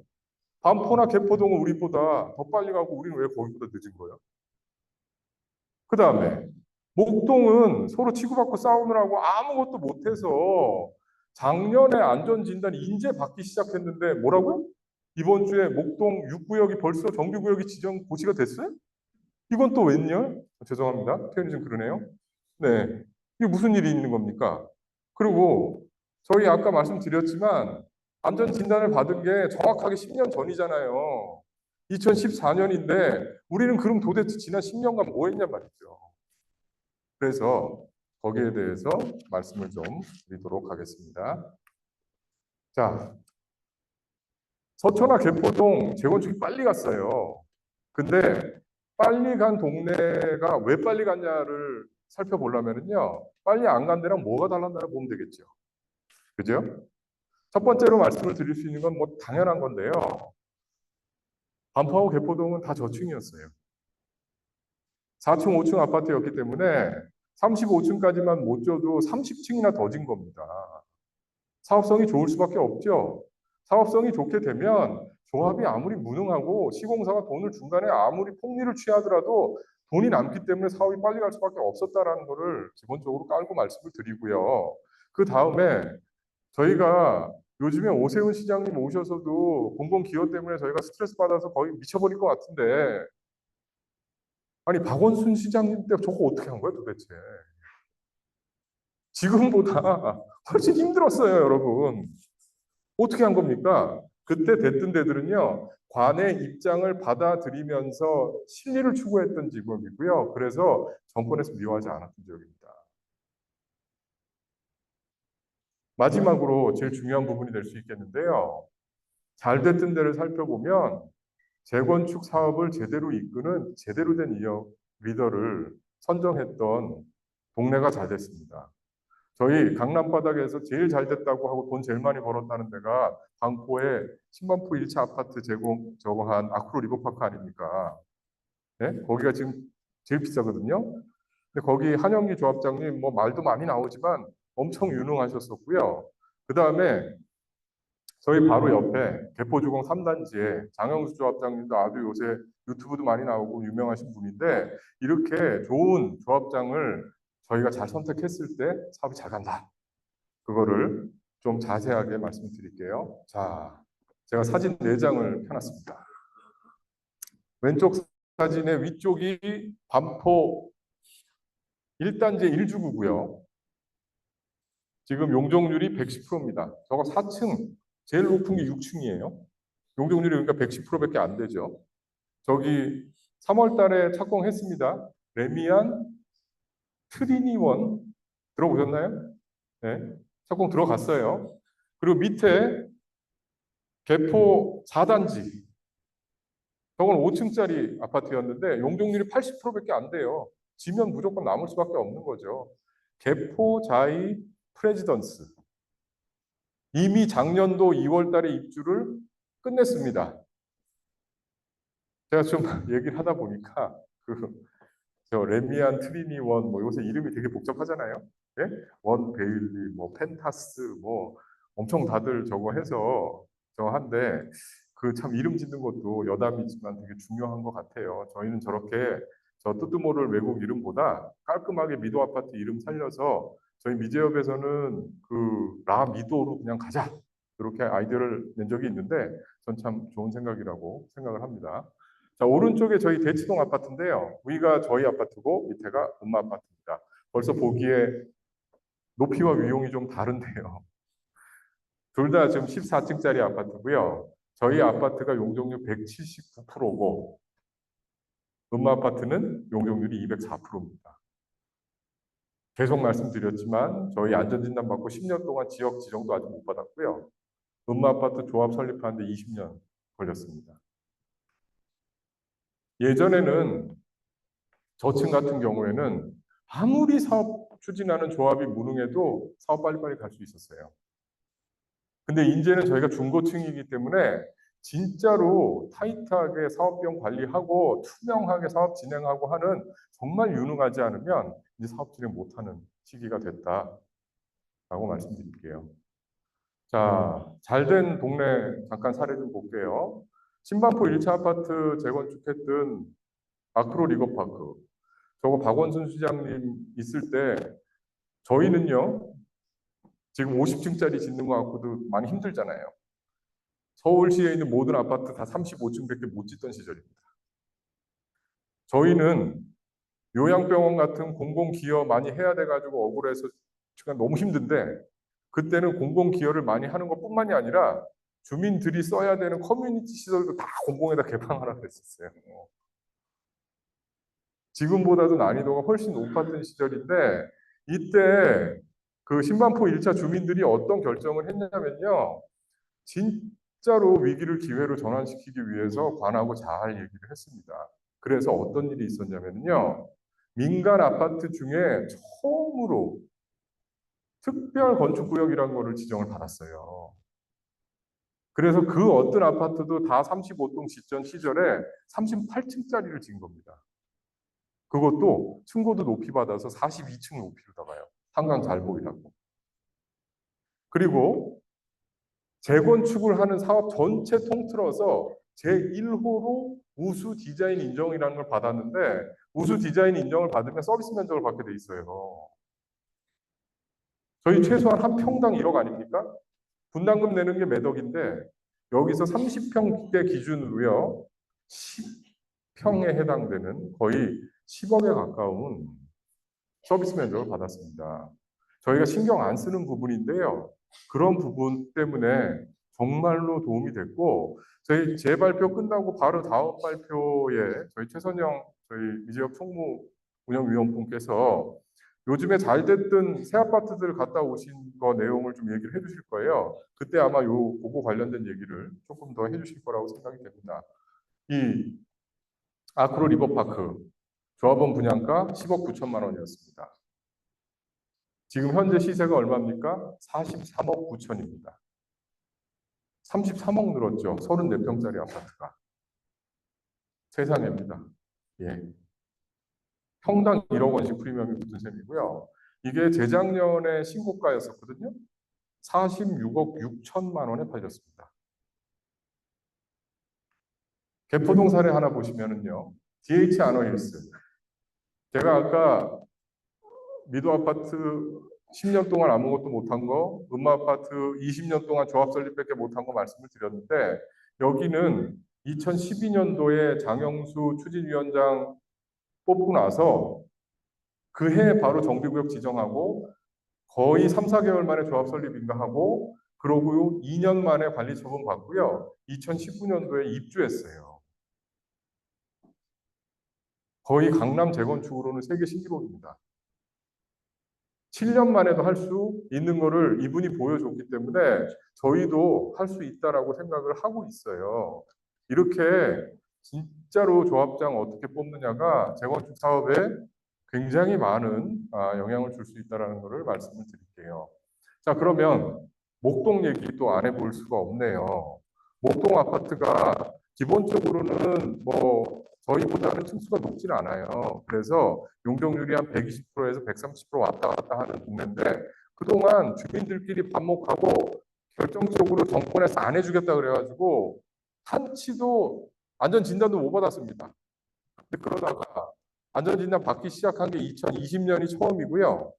Speaker 1: 반포나 개포동은 우리보다 더 빨리 가고 우리는 왜 거기보다 늦은 거예요? 그 다음에 목동은 서로 치고받고 싸우느라고 아무것도 못해서 작년에 안전진단이 이제 받기 시작했는데 뭐라고요? 이번 주에 목동 6구역이 벌써 정비구역이 지정 고시가 됐어요? 이건 또 웬열? 죄송합니다. 표현이 좀 그러네요. 네. 이게 무슨 일이 있는 겁니까? 그리고 저희 아까 말씀드렸지만 안전진단을 받은 게 정확하게 10년 전이잖아요. 2014년인데 우리는 그럼 도대체 지난 10년간 뭐 했냔 말이죠. 그래서 거기에 대해서 말씀을 좀 드리도록 하겠습니다. 자, 서초나 개포동 재건축이 빨리 갔어요. 근데 빨리 간 동네가 왜 빨리 갔냐를 살펴보려면요. 빨리 안 간 데랑 뭐가 달랐나를 보면 되겠죠. 그죠? 첫 번째로 말씀을 드릴 수 있는 건 뭐 당연한 건데요. 반포하고 개포동은 다 저층이었어요. 4층, 5층 아파트였기 때문에 35층까지만 못 줘도 30층이나 더 진 겁니다. 사업성이 좋을 수밖에 없죠. 사업성이 좋게 되면 조합이 아무리 무능하고 시공사가 돈을 중간에 아무리 폭리를 취하더라도 돈이 남기 때문에 사업이 빨리 갈 수밖에 없었다라는 것을 기본적으로 깔고 말씀을 드리고요. 그 다음에 저희가 요즘에 오세훈 시장님 오셔서도 공공기여 때문에 저희가 스트레스 받아서 거의 미쳐버릴 것 같은데, 아니 박원순 시장님 때 저거 어떻게 한 거예요 도대체? 지금보다 훨씬 힘들었어요, 여러분. 어떻게 한 겁니까? 그때 됐던 데들은요, 관의 입장을 받아들이면서 실리를 추구했던 직업이고요. 그래서 정권에서 미워하지 않았던 지역입니다. 마지막으로 제일 중요한 부분이 될 수 있겠는데요. 잘 됐던 데를 살펴보면 재건축 사업을 제대로 이끄는 제대로 된 리더를 선정했던 동네가 잘 됐습니다. 저희 강남 바닥에서 제일 잘 됐다고 하고 돈 제일 많이 벌었다는 데가 반포의 신반포 1차 아파트 제공 저거 한 아크로 리버파크 아닙니까? 네? 거기가 지금 제일 비싸거든요. 근데 거기 한영기 조합장님 뭐 말도 많이 나오지만 엄청 유능하셨었고요. 그 다음에 저희 바로 옆에 개포주공 3단지에 장영수 조합장님도 아주 요새 유튜브도 많이 나오고 유명하신 분인데, 이렇게 좋은 조합장을 저희가 잘 선택했을 때 사업이 잘 간다. 그거를 좀 자세하게 말씀드릴게요. 자, 제가 사진 4장을 펴놨습니다. 왼쪽 사진의 위쪽이 반포 1단지 1주구고요. 지금 용적률이 110%입니다. 저거 4층, 제일 높은 게 6층이에요. 용적률이 그러니까 110%밖에 안 되죠. 저기 3월 달에 착공했습니다. 레미안 트리니원 들어보셨나요? 네, 착공 들어갔어요. 그리고 밑에 개포 4단지, 저건 5층짜리 아파트였는데 용적률이 80%밖에 안 돼요. 지면 무조건 남을 수밖에 없는 거죠. 개포 자이 프레지던스, 이미 작년도 2월 달에 입주를 끝냈습니다. 제가 좀 얘기를 하다 보니까 저 레미안 트리니원 뭐 요새 이름이 되게 복잡하잖아요. 예? 원 베일리 뭐 펜타스 뭐 엄청 다들 저거 해서 저 한데, 그 참 이름 짓는 것도 여담이지만 되게 중요한 것 같아요. 저희는 저렇게 저 뜨뜨모를 외국 이름보다 깔끔하게 미도 아파트 이름 살려서 저희 미제협에서는 그 라 미도로 그냥 가자, 이렇게 아이디어를 낸 적이 있는데 전 참 좋은 생각이라고 생각을 합니다. 자, 오른쪽에 저희 대치동 아파트인데요. 위가 저희 아파트고 밑에가 엄마 아파트입니다. 벌써 보기에 높이와 위용이 좀 다른데요. 둘 다 지금 14층짜리 아파트고요. 저희 아파트가 용적률 179%고 엄마 아파트는 용적률이 204%입니다. 계속 말씀드렸지만 저희 안전진단 받고 10년 동안 지역 지정도 아직 못 받았고요. 엄마 아파트 조합 설립하는데 20년 걸렸습니다. 예전에는 저층 같은 경우에는 아무리 사업 추진하는 조합이 무능해도 사업 빨리빨리 갈 수 있었어요. 근데 이제는 저희가 중고층이기 때문에 진짜로 타이트하게 사업 비용 관리하고 투명하게 사업 진행하고 하는, 정말 유능하지 않으면 이제 사업 진행 못하는 시기가 됐다라고 말씀드릴게요. 자, 잘된 동네 잠깐 사례 좀 볼게요. 신반포 1차 아파트 재건축했던 아크로 리거파크, 저거 박원순 시장님 있을 때 저희는요 지금 50층짜리 짓는 거 갖고도 많이 힘들잖아요. 서울시에 있는 모든 아파트 다 35층밖에 못 짓던 시절입니다. 저희는 요양병원 같은 공공기여 많이 해야 돼가지고 억울해서 시간 너무 힘든데, 그때는 공공기여를 많이 하는 것뿐만이 아니라 주민들이 써야 되는 커뮤니티 시설도 다 공공에다 개방하라 그랬었어요. 지금보다도 난이도가 훨씬 높았던 시절인데, 이때 그 신반포 1차 주민들이 어떤 결정을 했냐면요, 진짜로 위기를 기회로 전환시키기 위해서 관하고 잘 얘기를 했습니다. 그래서 어떤 일이 있었냐면요, 민간 아파트 중에 처음으로 특별 건축구역이라는 거를 지정을 받았어요. 그래서 그 어떤 아파트도 다 35동 집전 시절에 38층짜리를 지은 겁니다. 그것도 층고도 높이 받아서 42층 높이로 나가요. 한강 잘 보이라고. 그리고 재건축을 하는 사업 전체 통틀어서 제1호로 우수 디자인 인정이라는 걸 받았는데 우수 디자인 인정을 받으면 서비스 면적을 받게 돼 있어요. 저희 최소한 한 평당 1억 아닙니까? 분담금 내는 게 몇 억인데 여기서 30평대 기준으로요. 10평에 해당되는 거의 10억에 가까운 서비스 면적을 받았습니다. 저희가 신경 안 쓰는 부분인데요. 그런 부분 때문에 정말로 도움이 됐고 저희 제 발표 끝나고 바로 다음 발표에 저희 최선영 저희 미지역 총무 운영위원분께서 요즘에 잘 됐던 새 아파트들 갔다 오신 거 내용을 좀 얘기를 해주실 거예요. 그때 아마 그거 관련된 얘기를 조금 더 해주실 거라고 생각이 됩니다. 이 아크로 리버파크 조합원 분양가 10억 9천만 원이었습니다. 지금 현재 시세가 얼마입니까? 43억 9천입니다. 33억 늘었죠. 34평짜리 아파트가. 세상입니다. 예. 평당 1억 원씩 프리미엄이 붙은 셈이고요. 이게 재작년에 신고가였었거든요. 46억 6천만 원에 팔렸습니다. 개포동 사례 하나 보시면은요. DH 아너힐스. 제가 아까 미도 아파트 10년 동안 아무것도 못한 거, 음마 아파트 20년 동안 조합 설립밖에 못한 거 말씀을 드렸는데 여기는 2012년도에 장영수 추진위원장 뽑고 나서 그 해 바로 정비구역 지정하고 거의 3, 4개월 만에 조합 설립인가 하고 그러고 2년 만에 관리 처분 받고요. 2019년도에 입주했어요. 거의 강남 재건축으로는 세계 신기록입니다. 7년 만에도 할 수 있는 거를 이분이 보여줬기 때문에 저희도 할 수 있다라고 생각을 하고 있어요. 이렇게 진짜로 조합장 어떻게 뽑느냐가 재건축 사업에 굉장히 많은 영향을 줄 수 있다는 것을 말씀을 드릴게요. 자, 그러면 목동 얘기 또 안 해볼 수가 없네요. 목동 아파트가 기본적으로는 뭐 저희보다는 층수가 높진 않아요. 그래서 용적률이 한 120%에서 130% 왔다 갔다 하는 동네인데 그동안 주민들끼리 반목하고 결정적으로 정권에서 안 해주겠다 그래가지고 한치도 안전진단도 못 받았습니다. 근데 그러다가 안전진단 받기 시작한 게 2020년이 처음이고요.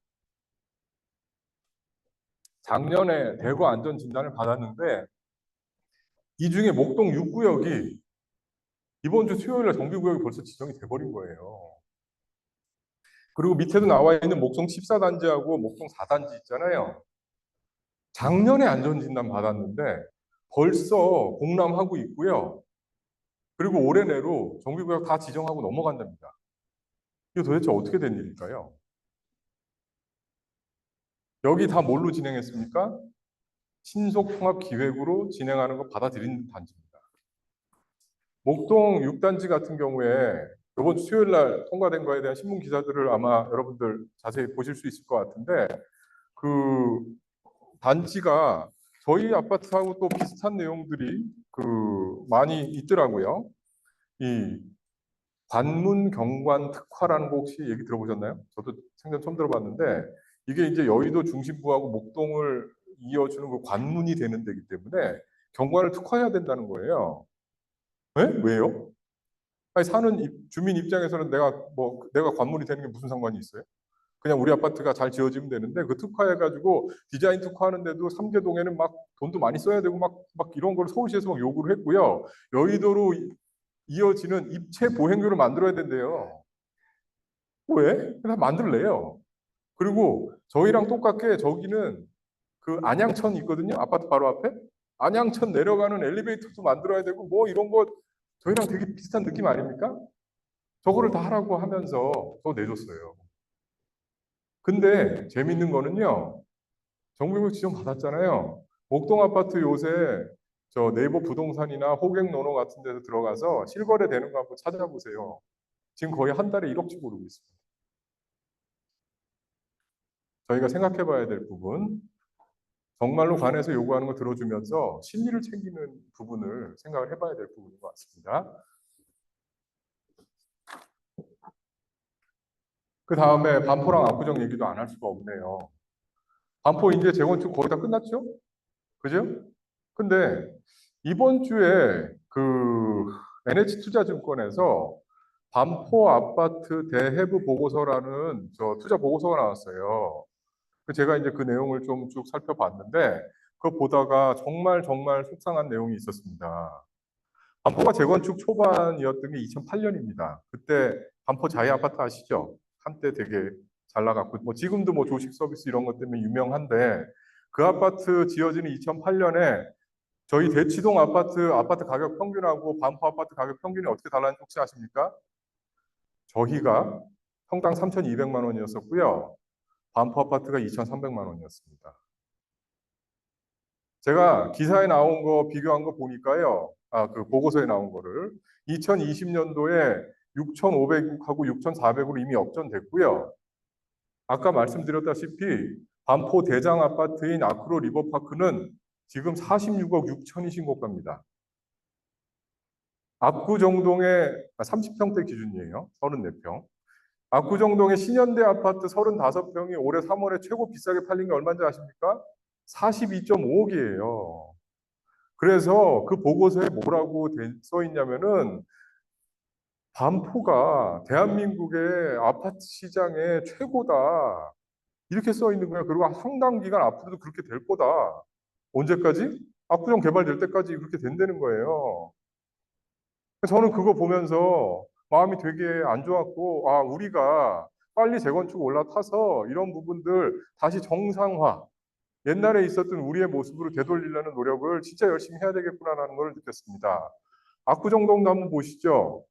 Speaker 1: 작년에 대거 안전진단을 받았는데 이 중에 목동 6구역이 이번 주 수요일에 정비구역이 벌써 지정이 돼버린 거예요. 그리고 밑에도 나와 있는 목동 14단지하고 목동 4단지 있잖아요. 작년에 안전진단 받았는데 벌써 공람하고 있고요. 그리고 올해 내로 정비구역 다 지정하고 넘어간답니다. 이게 도대체 어떻게 된 일일까요? 여기 다 뭘로 진행했습니까? 신속통합기획으로 진행하는 거 받아들이는 단지입니다. 목동 6단지 같은 경우에 이번 주 수요일 날 통과된 거에 대한 신문 기사들을 아마 여러분들 자세히 보실 수 있을 것 같은데 그 단지가 저희 아파트하고 또 비슷한 내용들이 많이 있더라고요. 이 관문 경관 특화라는 거 혹시 얘기 들어보셨나요? 저도 생전 처음 들어봤는데 이게 이제 여의도 중심부하고 목동을 이어주는 그 관문이 되는 데기 때문에 경관을 특화해야 된다는 거예요. 네? 왜요? 아니, 사는 주민 입장에서는 내가 관문이 되는 게 무슨 상관이 있어요? 그냥 우리 아파트가 잘 지어지면 되는데 그 특화해가지고 디자인 특화하는데도 삼계동에는 막 돈도 많이 써야 되고 막 이런 걸 서울시에서 막 요구를 했고요. 여의도로 이어지는 입체 보행로를 만들어야 된대요. 왜? 그냥 만들래요. 그리고 저희랑 똑같게 저기는 그 안양천 있거든요. 아파트 바로 앞에. 안양천 내려가는 엘리베이터도 만들어야 되고 뭐 이런 거 저희랑 되게 비슷한 느낌 아닙니까? 저거를 다 하라고 하면서 더 내줬어요. 근데 재밌는 거는요. 정부구역 지정 받았잖아요. 목동 아파트 요새 저 네이버 부동산이나 호갱노노 같은 데서 들어가서 실거래 되는 거 한번 찾아보세요. 지금 거의 한 달에 1억씩 오르고 있습니다. 저희가 생각해 봐야 될 부분, 정말로 관에서 요구하는 거 들어주면서 실리를 챙기는 부분을 생각을 해봐야 될 부분인 것 같습니다. 그 다음에 반포랑 압구정 얘기도 안 할 수가 없네요. 반포 이제 재건축 거의 다 끝났죠? 그죠? 근데 이번 주에 그 NH투자증권에서 반포 아파트 대해부 보고서라는 저 투자 보고서가 나왔어요. 제가 이제 그 내용을 좀 쭉 살펴봤는데 그거 보다가 정말 정말 속상한 내용이 있었습니다. 반포가 재건축 초반이었던 게 2008년입니다. 그때 반포 자이 아파트 아시죠? 한때 되게 잘 나갔고 뭐 지금도 뭐 조식 서비스 이런 것 때문에 유명한데 그 아파트 지어진 2008년에 저희 대치동 아파트 가격 평균하고 반포 아파트 가격 평균이 어떻게 달랐는지 혹시 아십니까? 저희가 평당 3,200만 원이었었고요. 반포 아파트가 2,300만 원이었습니다. 제가 기사에 나온 거 비교한 거 보니까요. 그 보고서에 나온 거를 2020년도에 6,500하고 6,400으로 이미 역전됐고요. 아까 말씀드렸다시피 반포 대장 아파트인 아크로 리버파크는 지금 46억 6천이 신고가입니다. 압구정동의 30평대 기준이에요. 34평. 압구정동의 신현대 아파트 35평이 올해 3월에 최고 비싸게 팔린 게 얼마인지 아십니까? 42.5억이에요. 그래서 그 보고서에 뭐라고 써 있냐면은 반포가 대한민국의 아파트 시장의 최고다. 이렇게 써 있는 거예요. 그리고 상당 기간 앞으로도 그렇게 될 거다. 언제까지? 압구정 개발될 때까지 그렇게 된다는 거예요. 저는 그거 보면서 마음이 되게 안 좋았고, 우리가 빨리 재건축 올라타서 이런 부분들 다시 정상화, 옛날에 있었던 우리의 모습으로 되돌리려는 노력을 진짜 열심히 해야 되겠구나라는 걸 느꼈습니다. 압구정동도 한번 보시죠.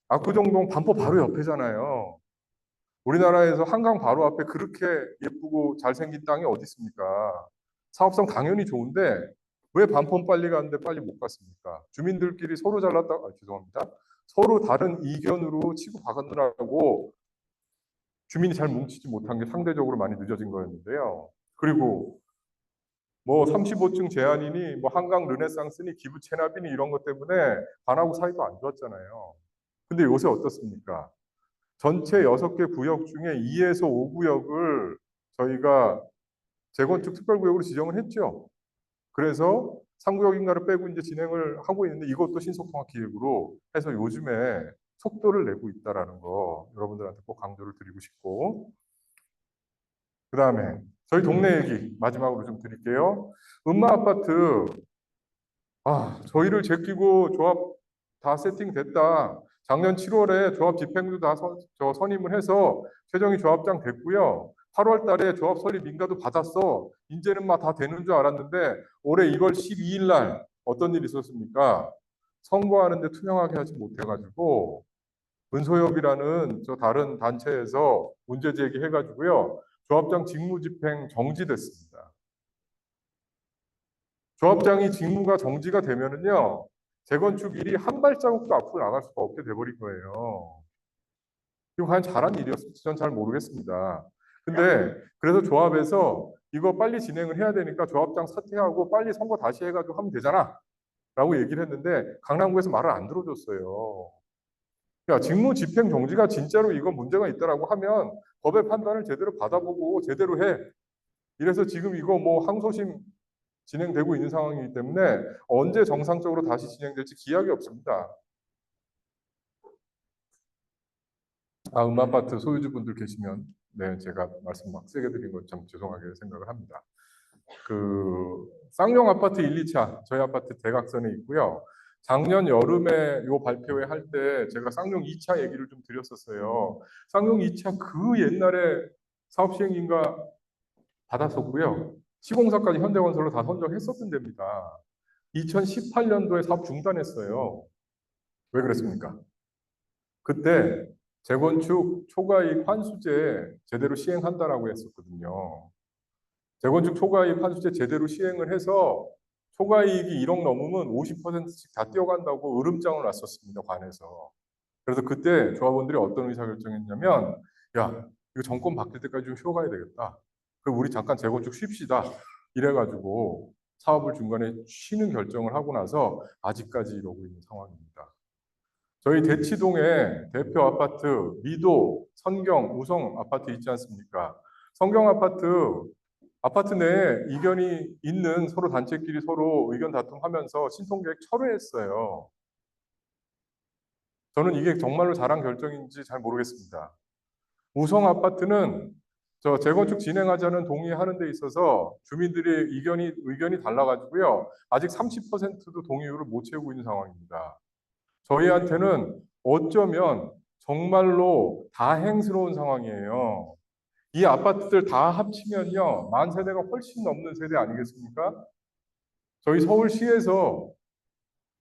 Speaker 1: 압구정동 반포 바로 옆에잖아요. 우리나라에서 한강 바로 앞에 그렇게 예쁘고 잘생긴 땅이 어디 있습니까? 사업성 당연히 좋은데 왜 반포는 빨리 가는데 빨리 못 갔습니까? 주민들끼리 서로 잘났다, 죄송합니다. 서로 다른 이견으로 치고 박았느라고 주민이 잘 뭉치지 못한 게 상대적으로 많이 늦어진 거였는데요. 그리고 뭐 35층 제한이니 뭐 한강 르네상스니 기부 체납이니 이런 것 때문에 반하고 사이도 안 좋았잖아요. 근데 요새 어떻습니까? 전체 6개 구역 중에 2에서 5구역을 저희가 재건축 특별구역으로 지정을 했죠. 그래서 3구역인가를 빼고 이제 진행을 하고 있는데 이것도 신속통합 기획으로 해서 요즘에 속도를 내고 있다라는 거 여러분들한테 꼭 강조를 드리고 싶고 그 다음에 저희 동네 얘기 마지막으로 좀 드릴게요. 음마 아파트 저희를 제끼고 조합 다 세팅됐다. 작년 7월에 조합 집행도 다 선임을 해서 최종이 조합장 됐고요. 8월 달에 조합 설립 인가도 받았어. 이제는 막 다 되는 줄 알았는데 올해 1월 12일 날 어떤 일이 있었습니까? 선거하는데 투명하게 하지 못해가지고 은소협이라는 저 다른 단체에서 문제 제기해가지고요. 조합장 직무집행 정지됐습니다. 조합장이 직무가 정지가 되면은요, 재건축 일이 한 발자국도 앞으로 나갈 수가 없게 돼버린 거예요. 이거 과연 잘한 일이었을지 전 잘 모르겠습니다. 근데 그래서 조합에서 이거 빨리 진행을 해야 되니까 조합장 사퇴하고 빨리 선거 다시 해가지고 하면 되잖아. 라고 얘기를 했는데 강남구에서 말을 안 들어줬어요. 야, 직무 집행 정지가 진짜로 이거 문제가 있다라고 하면 법의 판단을 제대로 받아보고 제대로 해. 이래서 지금 이거 뭐 항소심 진행되고 있는 상황이기 때문에 언제 정상적으로 다시 진행될지 기약이 없습니다. 음아파트 소유주분들 계시면 네, 제가 말씀 막 세게 드린 것 참 죄송하게 생각을 합니다. 그 쌍용 아파트 1, 2차 저희 아파트 대각선에 있고요. 작년 여름에 요 발표회 할 때 제가 쌍용 2차 얘기를 좀 드렸었어요. 쌍용 2차 그 옛날에 사업 시행인가 받았었고요. 시공사까지 현대건설로 다 선정했었던 데입니다. 2018년도에 사업 중단했어요. 왜 그랬습니까? 그때 재건축 초과이익 환수제 제대로 시행한다라고 했었거든요. 재건축 초과이익 환수제 제대로 시행을 해서 초과이익이 1억 넘으면 50%씩 다 뛰어간다고 으름장을 놨었습니다, 관에서. 그래서 그때 조합원들이 어떤 의사결정했냐면, 야, 이거 정권 바뀔 때까지 좀 쉬어가야 되겠다. 그럼 우리 잠깐 재건축 쉽시다. 이래가지고 사업을 중간에 쉬는 결정을 하고 나서 아직까지 이러고 있는 상황입니다. 저희 대치동에 대표 아파트 미도, 선경, 우성 아파트 있지 않습니까? 성경 아파트 내에 이견이 있는 서로 단체끼리 서로 의견 다툼하면서 신통계획 철회했어요. 저는 이게 정말로 잘한 결정인지 잘 모르겠습니다. 우성 아파트는 저 재건축 진행하자는 동의하는 데 있어서 주민들의 의견이 달라가지고요. 아직 30%도 동의율을 못 채우고 있는 상황입니다. 저희한테는 어쩌면 정말로 다행스러운 상황이에요. 이 아파트들 다 합치면요. 만 세대가 훨씬 넘는 세대 아니겠습니까? 저희 서울시에서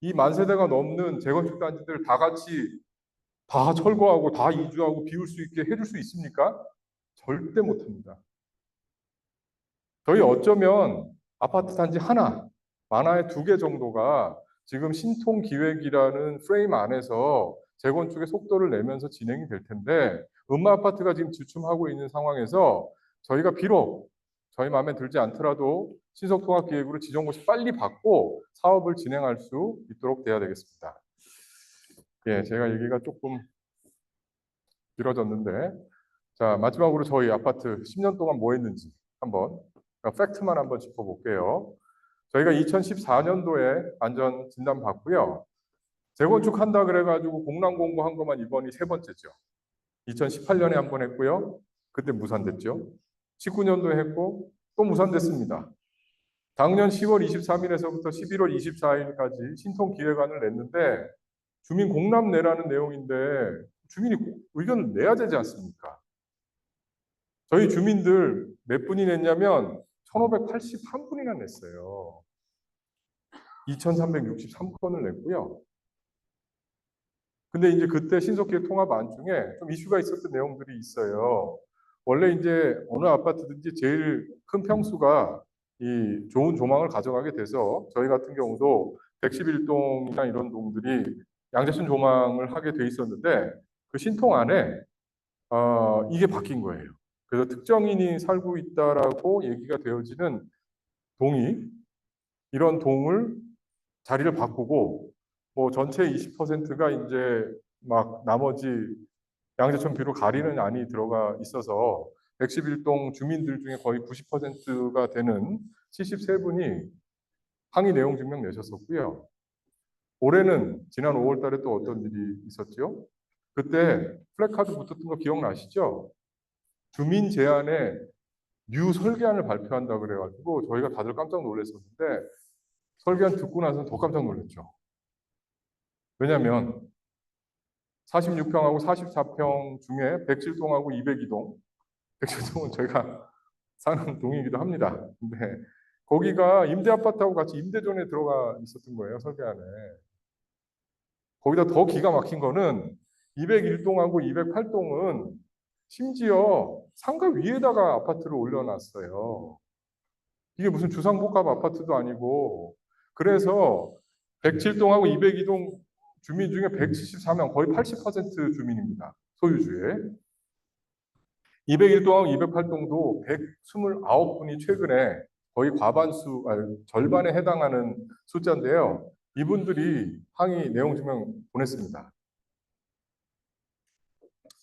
Speaker 1: 이 만 세대가 넘는 재건축 단지들 다 같이 다 철거하고 다 이주하고 비울 수 있게 해줄 수 있습니까? 절대 못합니다. 저희 어쩌면 아파트 단지 하나, 많아야 2개 정도가 지금 신통기획이라는 프레임 안에서 재건축의 속도를 내면서 진행이 될 텐데 음마 아파트가 지금 주춤하고 있는 상황에서 저희가 비록 저희 마음에 들지 않더라도 신속통합기획으로 지정고시 빨리 받고 사업을 진행할 수 있도록 돼야 되겠습니다. 예, 제가 얘기가 조금 길어졌는데 자, 마지막으로 저희 아파트 10년 동안 뭐 했는지 한번 팩트만 한번 짚어볼게요. 저희가 2014년도에 안전 진단 받고요. 재건축 한다 그래가지고 공람 공고한 것만 이번이 3번째죠. 2018년에 한 번 했고요. 그때 무산됐죠. 19년도에 했고 또 무산됐습니다. 작년 10월 23일에서부터 11월 24일까지 신통 기획안을 냈는데 주민 공람 내라는 내용인데 주민이 의견을 내야 되지 않습니까? 저희 주민들 몇 분이 냈냐면 1583분이나 냈어요. 2363건을 냈고요. 근데 이제 그때 신속기획 통합안 중에 좀 이슈가 있었던 내용들이 있어요. 원래 이제 어느 아파트든지 제일 큰 평수가 이 좋은 조망을 가져가게 돼서 저희 같은 경우도 111동이나 이런 동들이 양재천 조망을 하게 돼 있었는데 그 신통 안에 이게 바뀐 거예요. 그래서 특정인이 살고 있다라고 얘기가 되어지는 동이 이런 동을 자리를 바꾸고 뭐 전체 20%가 이제 막 나머지 양재천 뷰로 가리는 안이 들어가 있어서 111동 주민들 중에 거의 90%가 되는 73분이 항의 내용 증명 내셨었고요. 올해는 지난 5월 달에 또 어떤 일이 있었죠? 그때 플래카드 붙었던 거 기억나시죠? 주민 제안에 뉴 설계안을 발표한다 그래가지고 저희가 다들 깜짝 놀랐었는데 설계안 듣고 나서는 더 깜짝 놀랐죠. 왜냐하면 46평하고 44평 중에 107동하고 202동, 107동은 저희가 사는 동이기도 합니다. 근데 거기가 임대 아파트하고 같이 임대존에 들어가 있었던 거예요, 설계안에. 거기다 더 기가 막힌 거는 201동하고 208동은 심지어 상가 위에다가 아파트를 올려놨어요. 이게 무슨 주상복합 아파트도 아니고 그래서 107동하고 202동 주민 중에 174명, 거의 80% 주민입니다. 소유주에. 201동하고 208동도 129분이 최근에 거의 과반수, 아니, 절반에 해당하는 숫자인데요. 이분들이 항의 내용 증명 보냈습니다.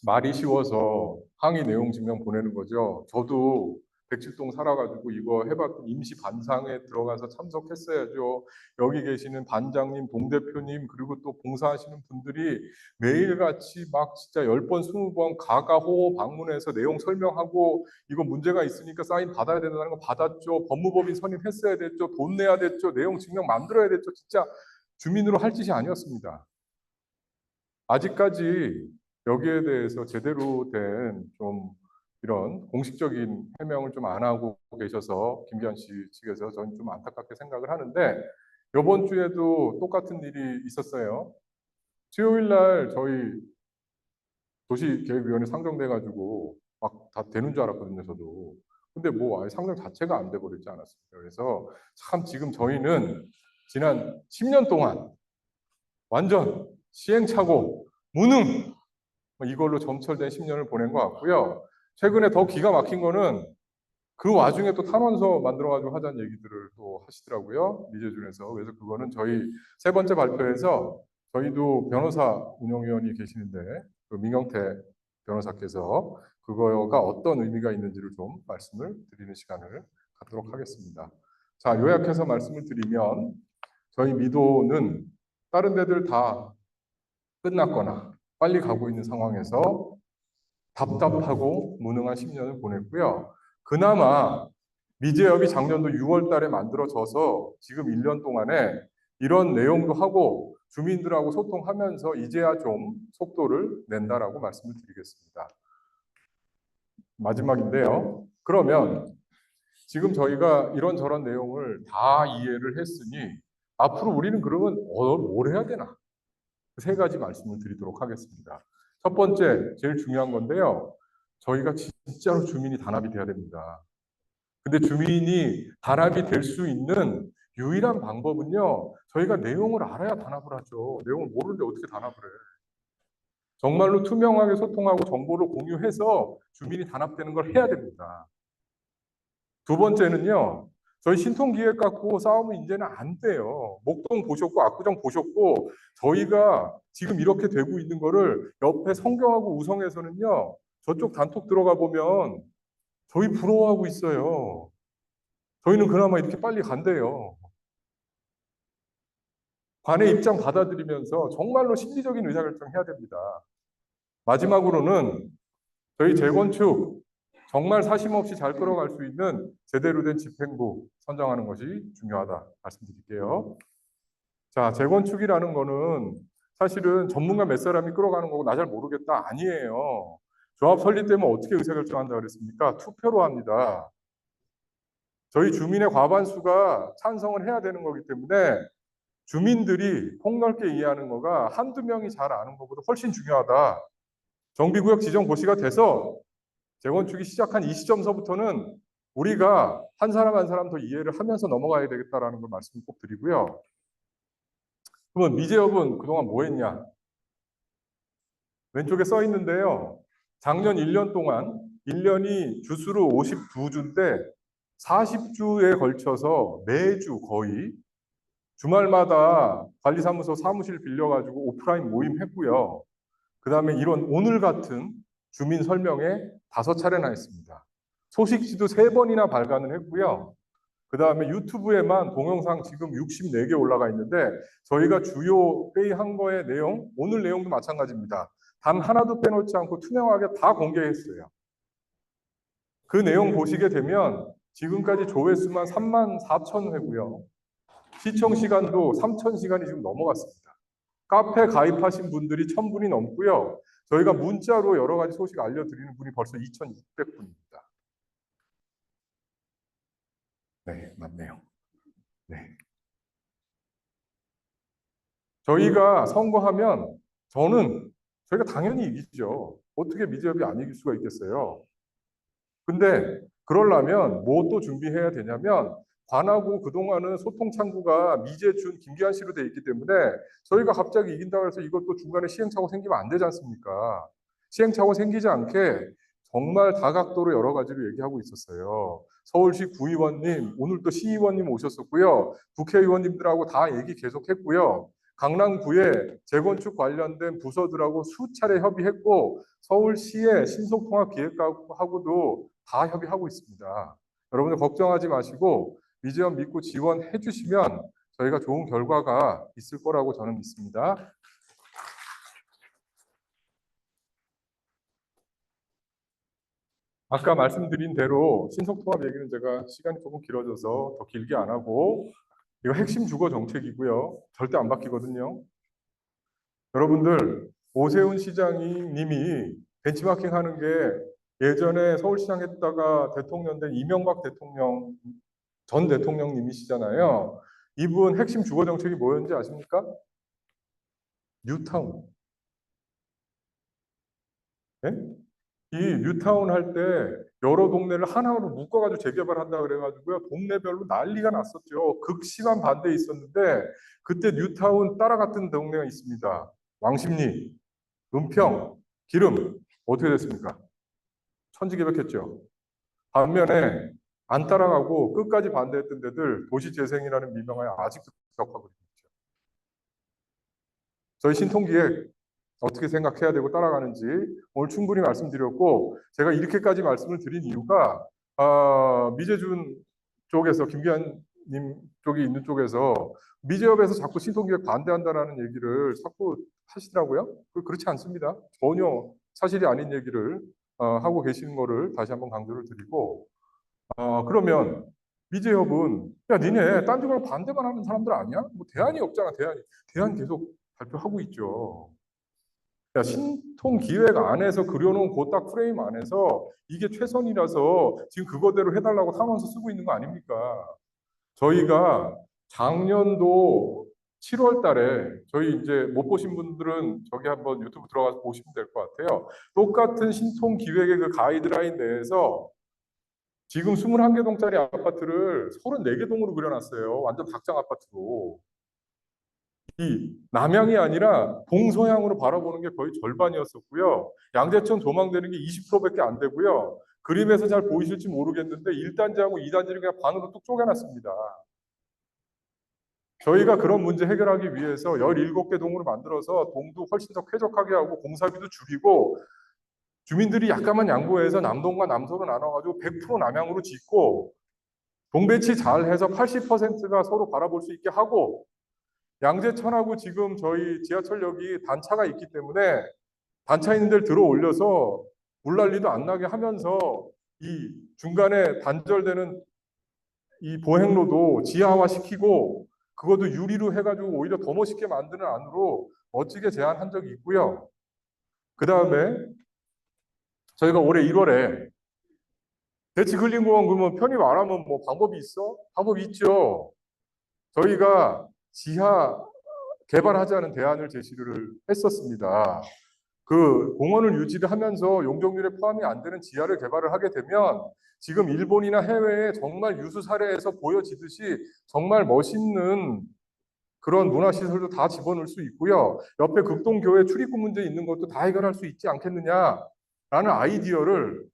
Speaker 1: 말이 쉬워서 항의 내용 증명 보내는 거죠. 저도 107동 살아가지고 이거 해봤더니 임시 반상회 들어가서 참석했어야죠. 여기 계시는 반장님, 동대표님, 그리고 또 봉사하시는 분들이 매일같이 막 진짜 10번, 20번 가가호호 방문해서 내용 설명하고 이거 문제가 있으니까 사인 받아야 된다는 거 받았죠. 법무법인 선임했어야 됐죠. 돈 내야 됐죠. 내용 증명 만들어야 됐죠. 진짜 주민으로 할 짓이 아니었습니다. 아직까지 여기에 대해서 제대로 된 좀 이런 공식적인 해명을 좀 안 하고 계셔서 김기현 씨 측에서 저는 좀 안타깝게 생각을 하는데 이번 주에도 똑같은 일이 있었어요. 수요일 날 저희 도시계획위원회 상정돼 가지고 막 다 되는 줄 알았거든요, 저도. 근데 뭐 아예 상정 자체가 안 돼 버리지 않았습니까? 그래서 참 지금 저희는 지난 10년 동안 완전 시행착오, 무능 이걸로 점철된 10년을 보낸 것 같고요. 최근에 더 기가 막힌 거는 그 와중에 또 탄원서 만들어가지고 하자는 얘기들을 또 하시더라고요. 미제준에서. 그래서 그거는 저희 3번째 발표에서 저희도 변호사 운영위원이 계시는데 그 민경태 변호사께서 그거가 어떤 의미가 있는지를 좀 말씀을 드리는 시간을 갖도록 하겠습니다. 자, 요약해서 말씀을 드리면 저희 미도는 다른 데들 다 끝났거나 빨리 가고 있는 상황에서 답답하고 무능한 10년을 보냈고요. 그나마 미제협이 작년도 6월 달에 만들어져서 지금 1년 동안에 이런 내용도 하고 주민들하고 소통하면서 이제야 좀 속도를 낸다라고 말씀을 드리겠습니다. 마지막인데요. 그러면 지금 저희가 이런저런 내용을 다 이해를 했으니 앞으로 우리는 그러면 뭘 해야 되나? 세 가지 말씀을 드리도록 하겠습니다. 첫 번째, 제일 중요한 건데요. 저희가 진짜로 주민이 단합이 돼야 됩니다. 근데 주민이 단합이 될 수 있는 유일한 방법은요. 저희가 내용을 알아야 단합을 하죠. 내용을 모르는데 어떻게 단합을 해. 정말로 투명하게 소통하고 정보를 공유해서 주민이 단합되는 걸 해야 됩니다. 두 번째는요. 저희 신통기획 갖고 싸우면 이제는 안 돼요. 목동 보셨고 압구정 보셨고 저희가 지금 이렇게 되고 있는 거를 옆에 성경하고 우성에서는요. 저쪽 단톡 들어가 보면 저희 부러워하고 있어요. 저희는 그나마 이렇게 빨리 간대요. 관의 입장 받아들이면서 정말로 심리적인 의사결정해야 됩니다. 마지막으로는 저희 재건축 정말 사심 없이 잘 끌어갈 수 있는 제대로 된 집행부 선정하는 것이 중요하다 말씀드릴게요. 자, 재건축이라는 거는 사실은 전문가 몇 사람이 끌어가는 거고 나 잘 모르겠다 아니에요. 조합 설립되면 어떻게 의사결정한다 그랬습니까? 투표로 합니다. 저희 주민의 과반수가 찬성을 해야 되는 거기 때문에 주민들이 폭넓게 이해하는 거가 한두 명이 잘 아는 것보다 훨씬 중요하다. 정비구역 지정 고시가 돼서 재건축이 시작한 이 시점서부터는 우리가 한 사람 한 사람 더 이해를 하면서 넘어가야 되겠다라는 걸 말씀을 꼭 드리고요. 그러면 미제협은 그동안 뭐 했냐? 왼쪽에 써 있는데요. 작년 1년 동안 1년이 주수로 52주인데 40주에 걸쳐서 매주 거의 주말마다 관리사무소 사무실 빌려가지고 오프라인 모임 했고요. 그 다음에 이런 오늘 같은 주민 설명회 5차례나 했습니다. 소식지도 3번이나 발간을 했고요. 그 다음에 유튜브에만 동영상 지금 64개 올라가 있는데 저희가 주요 회의한 거의 내용, 오늘 내용도 마찬가지입니다. 단 하나도 빼놓지 않고 투명하게 다 공개했어요. 그 내용 보시게 되면 지금까지 조회수만 3만 4천 회고요. 시청 시간도 3천 시간이 지금 넘어갔습니다. 카페 가입하신 분들이 1,000분이 넘고요. 저희가 문자로 여러 가지 소식 알려드리는 분이 벌써 2,600분입니다. 네, 맞네요. 네. 저희가 선거하면 저희가 당연히 이기죠. 어떻게 미제협이 안 이길 수가 있겠어요. 근데 그러려면 뭐 또 준비해야 되냐면 관하고 그동안은 소통 창구가 미제춘 김기한 씨로 돼 있기 때문에 저희가 갑자기 이긴다고 해서 이것도 중간에 시행착오 생기면 안 되지 않습니까? 시행착오 생기지 않게 정말 다각도로 여러 가지로 얘기하고 있었어요. 서울시 구의원님, 오늘 또 시의원님 오셨었고요. 국회의원님들하고 다 얘기 계속했고요. 강남구에 재건축 관련된 부서들하고 수차례 협의했고 서울시의 신속통합기획하고도 다 협의하고 있습니다. 여러분들 걱정하지 마시고 미제협 믿고 지원해 주시면 저희가 좋은 결과가 있을 거라고 저는 믿습니다. 아까 말씀드린 대로 신속통합 얘기는 제가 시간이 조금 길어져서 더 길게 안 하고 이거 핵심 주거 정책이고요. 절대 안 바뀌거든요. 여러분들 오세훈 시장님이 벤치마킹 하는 게 예전에 서울시장 했다가 대통령 된 이명박 대통령 전 대통령님이시잖아요. 이분 핵심 주거 정책이 뭐였는지 아십니까? 뉴타운. 네? 이 뉴타운 할 때 여러 동네를 하나로 묶어가지고 재개발한다 그래가지고요. 동네별로 난리가 났었죠. 극심한 반대 있었는데 그때 뉴타운 따라갔던 동네가 있습니다. 왕십리, 은평, 기름. 어떻게 됐습니까? 천지개벽했죠. 반면에 안 따라가고 끝까지 반대했던 데들 도시재생이라는 민명하에 아직도 겪하고 있죠. 저희 신통기획 어떻게 생각해야 되고 따라가는지 오늘 충분히 말씀드렸고, 제가 이렇게까지 말씀을 드린 이유가 미재준 쪽에서, 김기환님 쪽이 있는 쪽에서 미제업에서 자꾸 신통기획 반대한다라는 얘기를 자꾸 하시더라고요. 그렇지 않습니다. 전혀 사실이 아닌 얘기를 하고 계시는 거를 다시 한번 강조를 드리고, 그러면 미제협은 야 니네 딴 쪽으로 반대만 하는 사람들 아니야? 뭐 대안이 없잖아. 대안 계속 발표하고 있죠. 야, 신통 기획 안에서 그려놓은 그 딱 프레임 안에서 이게 최선이라서 지금 그거대로 해달라고 하면서 쓰고 있는 거 아닙니까? 저희가 작년도 7월 달에, 저희 이제 못 보신 분들은 저기 한번 유튜브 들어가서 보시면 될 것 같아요. 똑같은 신통 기획의 그 가이드라인 내에서 지금 21개 동짜리 아파트를 34개 동으로 그려놨어요. 완전 닭장 아파트로. 이 남향이 아니라 동서향으로 바라보는 게 거의 절반이었었고요. 양재천 조망되는 게 20%밖에 안 되고요. 그림에서 잘 보이실지 모르겠는데 1단지하고 2단지를 그냥 반으로 뚝 쪼개놨습니다. 저희가 그런 문제 해결하기 위해서 17개 동으로 만들어서 동도 훨씬 더 쾌적하게 하고 공사비도 줄이고, 주민들이 약간만 양보해서 남동과 남서로 나눠가지고 100% 남향으로 짓고, 동배치 잘 해서 80%가 서로 바라볼 수 있게 하고, 양재천하고 지금 저희 지하철역이 단차가 있기 때문에 단차 있는 데를 들어 올려서 물난리도 안 나게 하면서 이 중간에 단절되는 이 보행로도 지하화 시키고, 그것도 유리로 해가지고 오히려 더 멋있게 만드는 안으로 멋지게 제안한 적이 있고요. 그 다음에 저희가 올해 1월에 대치근린공원 그러면 편입 안 하면 뭐 방법이 있어? 방법이 있죠. 저희가 지하 개발하자는 대안을 제시를 했었습니다. 그 공원을 유지를 하면서 용적률에 포함이 안 되는 지하를 개발을 하게 되면 지금 일본이나 해외에 정말 유수 사례에서 보여지듯이 정말 멋있는 그런 문화시설도 다 집어넣을 수 있고요. 옆에 극동교회 출입구 문제 있는 것도 다 해결할 수 있지 않겠느냐라는 아이디어를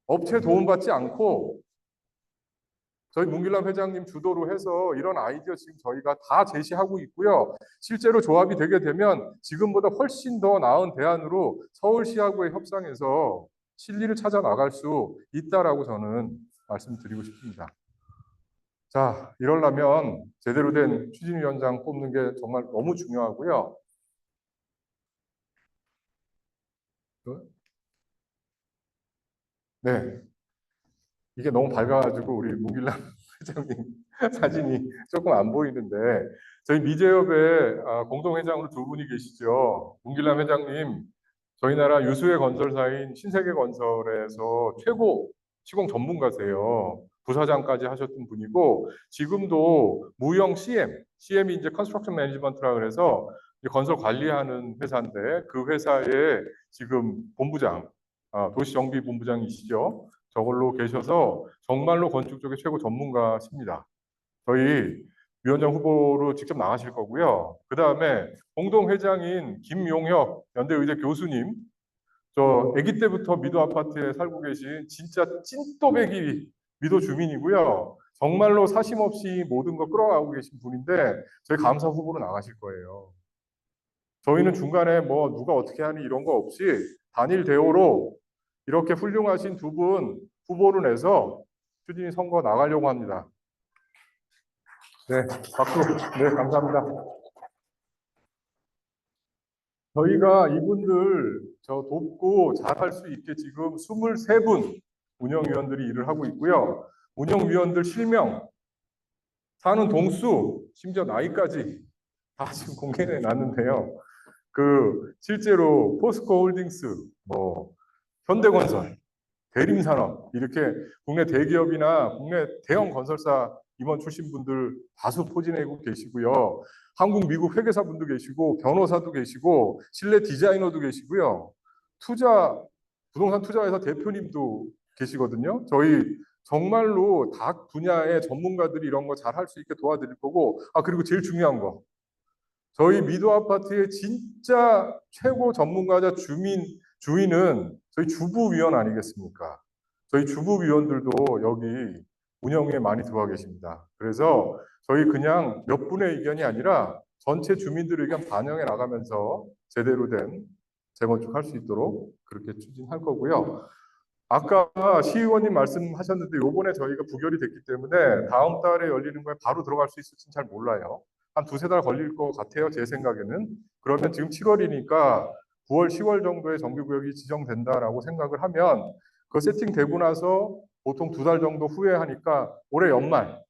Speaker 1: 업체 도움받지 않고 저희 문길남 회장님 주도로 해서 이런 아이디어 지금 저희가 다 제시하고 있고요. 실제로 조합이 되게 되면 지금보다 훨씬 더 나은 대안으로 서울시하고의 협상에서 실리를 찾아 나갈 수 있다라고 저는 말씀드리고 싶습니다. 자, 이러려면 제대로 된 추진위원장 뽑는 게 정말 너무 중요하고요. 네, 이게 너무 밝아가지고 우리 문길남 회장님 사진이 조금 안 보이는데, 저희 미제협의 공동회장으로 두 분이 계시죠. 문길남 회장님, 저희 나라 유수의 건설사인 신세계건설에서 최고 시공 전문가세요. 부사장까지 하셨던 분이고, 지금도 무형 CM이 이제 컨스트럭션 매니지먼트라 그래서 건설 관리하는 회사인데, 그 회사의 지금 본부장, 도시정비본부장이시죠. 저걸로 계셔서 정말로 건축 쪽의 최고 전문가십니다. 저희 위원장 후보로 직접 나가실 거고요. 그 다음에 공동회장인 김용혁 연대의대 교수님, 저 아기 때부터 미도 아파트에 살고 계신 진짜 찐또배기 미도 주민이고요. 정말로 사심 없이 모든 거 끌어가고 계신 분인데 저희 감사 후보로 나가실 거예요. 저희는 중간에 뭐 누가 어떻게 하니 이런 거 없이 단일 대우로 이렇게 훌륭하신 두 분 후보로 내서 추진위 선거 나가려고 합니다. 네, 박수. 네, 감사합니다. 저희가 이분들 저 돕고 잘할 수 있게 지금 23분 운영위원들이 일을 하고 있고요. 운영위원들 실명, 사는 동수, 심지어 나이까지 다 지금 공개해 놨는데요. 그 실제로 포스코 홀딩스, 뭐 현대건설, 대림산업 이렇게 국내 대기업이나 국내 대형 건설사 임원 출신 분들 다수 포진하고 계시고요. 한국, 미국 회계사 분도 계시고 변호사도 계시고 실내 디자이너도 계시고요. 부동산 투자회사 대표님도 계시거든요. 저희 정말로 각 분야의 전문가들이 이런 거 잘 할 수 있게 도와드릴 거고, 그리고 제일 중요한 거, 저희 미도 아파트의 진짜 최고 전문가자 주인은 저희 주부위원 아니겠습니까? 저희 주부위원들도 여기 운영에 많이 들어와 계십니다. 그래서 저희 그냥 몇 분의 의견이 아니라 전체 주민들 의견 반영해 나가면서 제대로 된 재건축 할 수 있도록 그렇게 추진할 거고요. 아까 시의원님 말씀하셨는데 요번에 저희가 부결이 됐기 때문에 다음 달에 열리는 거에 바로 들어갈 수 있을지는 잘 몰라요. 한 두세 달 걸릴 것 같아요. 제 생각에는. 그러면 지금 7월이니까 9월, 10월 정도에 정비구역이 지정된다라고 생각을 하면 그 세팅되고 나서 보통 두 달 정도 후에 하니까 올해 연말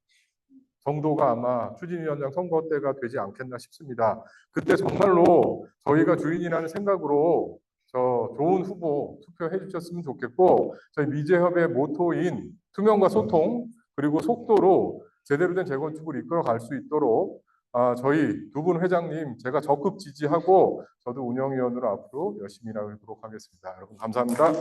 Speaker 1: 정도가 아마 추진위원장 선거 때가 되지 않겠나 싶습니다. 그때 정말로 저희가 주인이라는 생각으로 저 좋은 후보 투표해 주셨으면 좋겠고 저희 미제협의 모토인 투명과 소통 그리고 속도로 제대로 된 재건축을 이끌어 갈 수 있도록 저희 두 분 회장님 제가 적극 지지하고 저도 운영위원으로 앞으로 열심히 일하도록 하겠습니다. 여러분 감사합니다.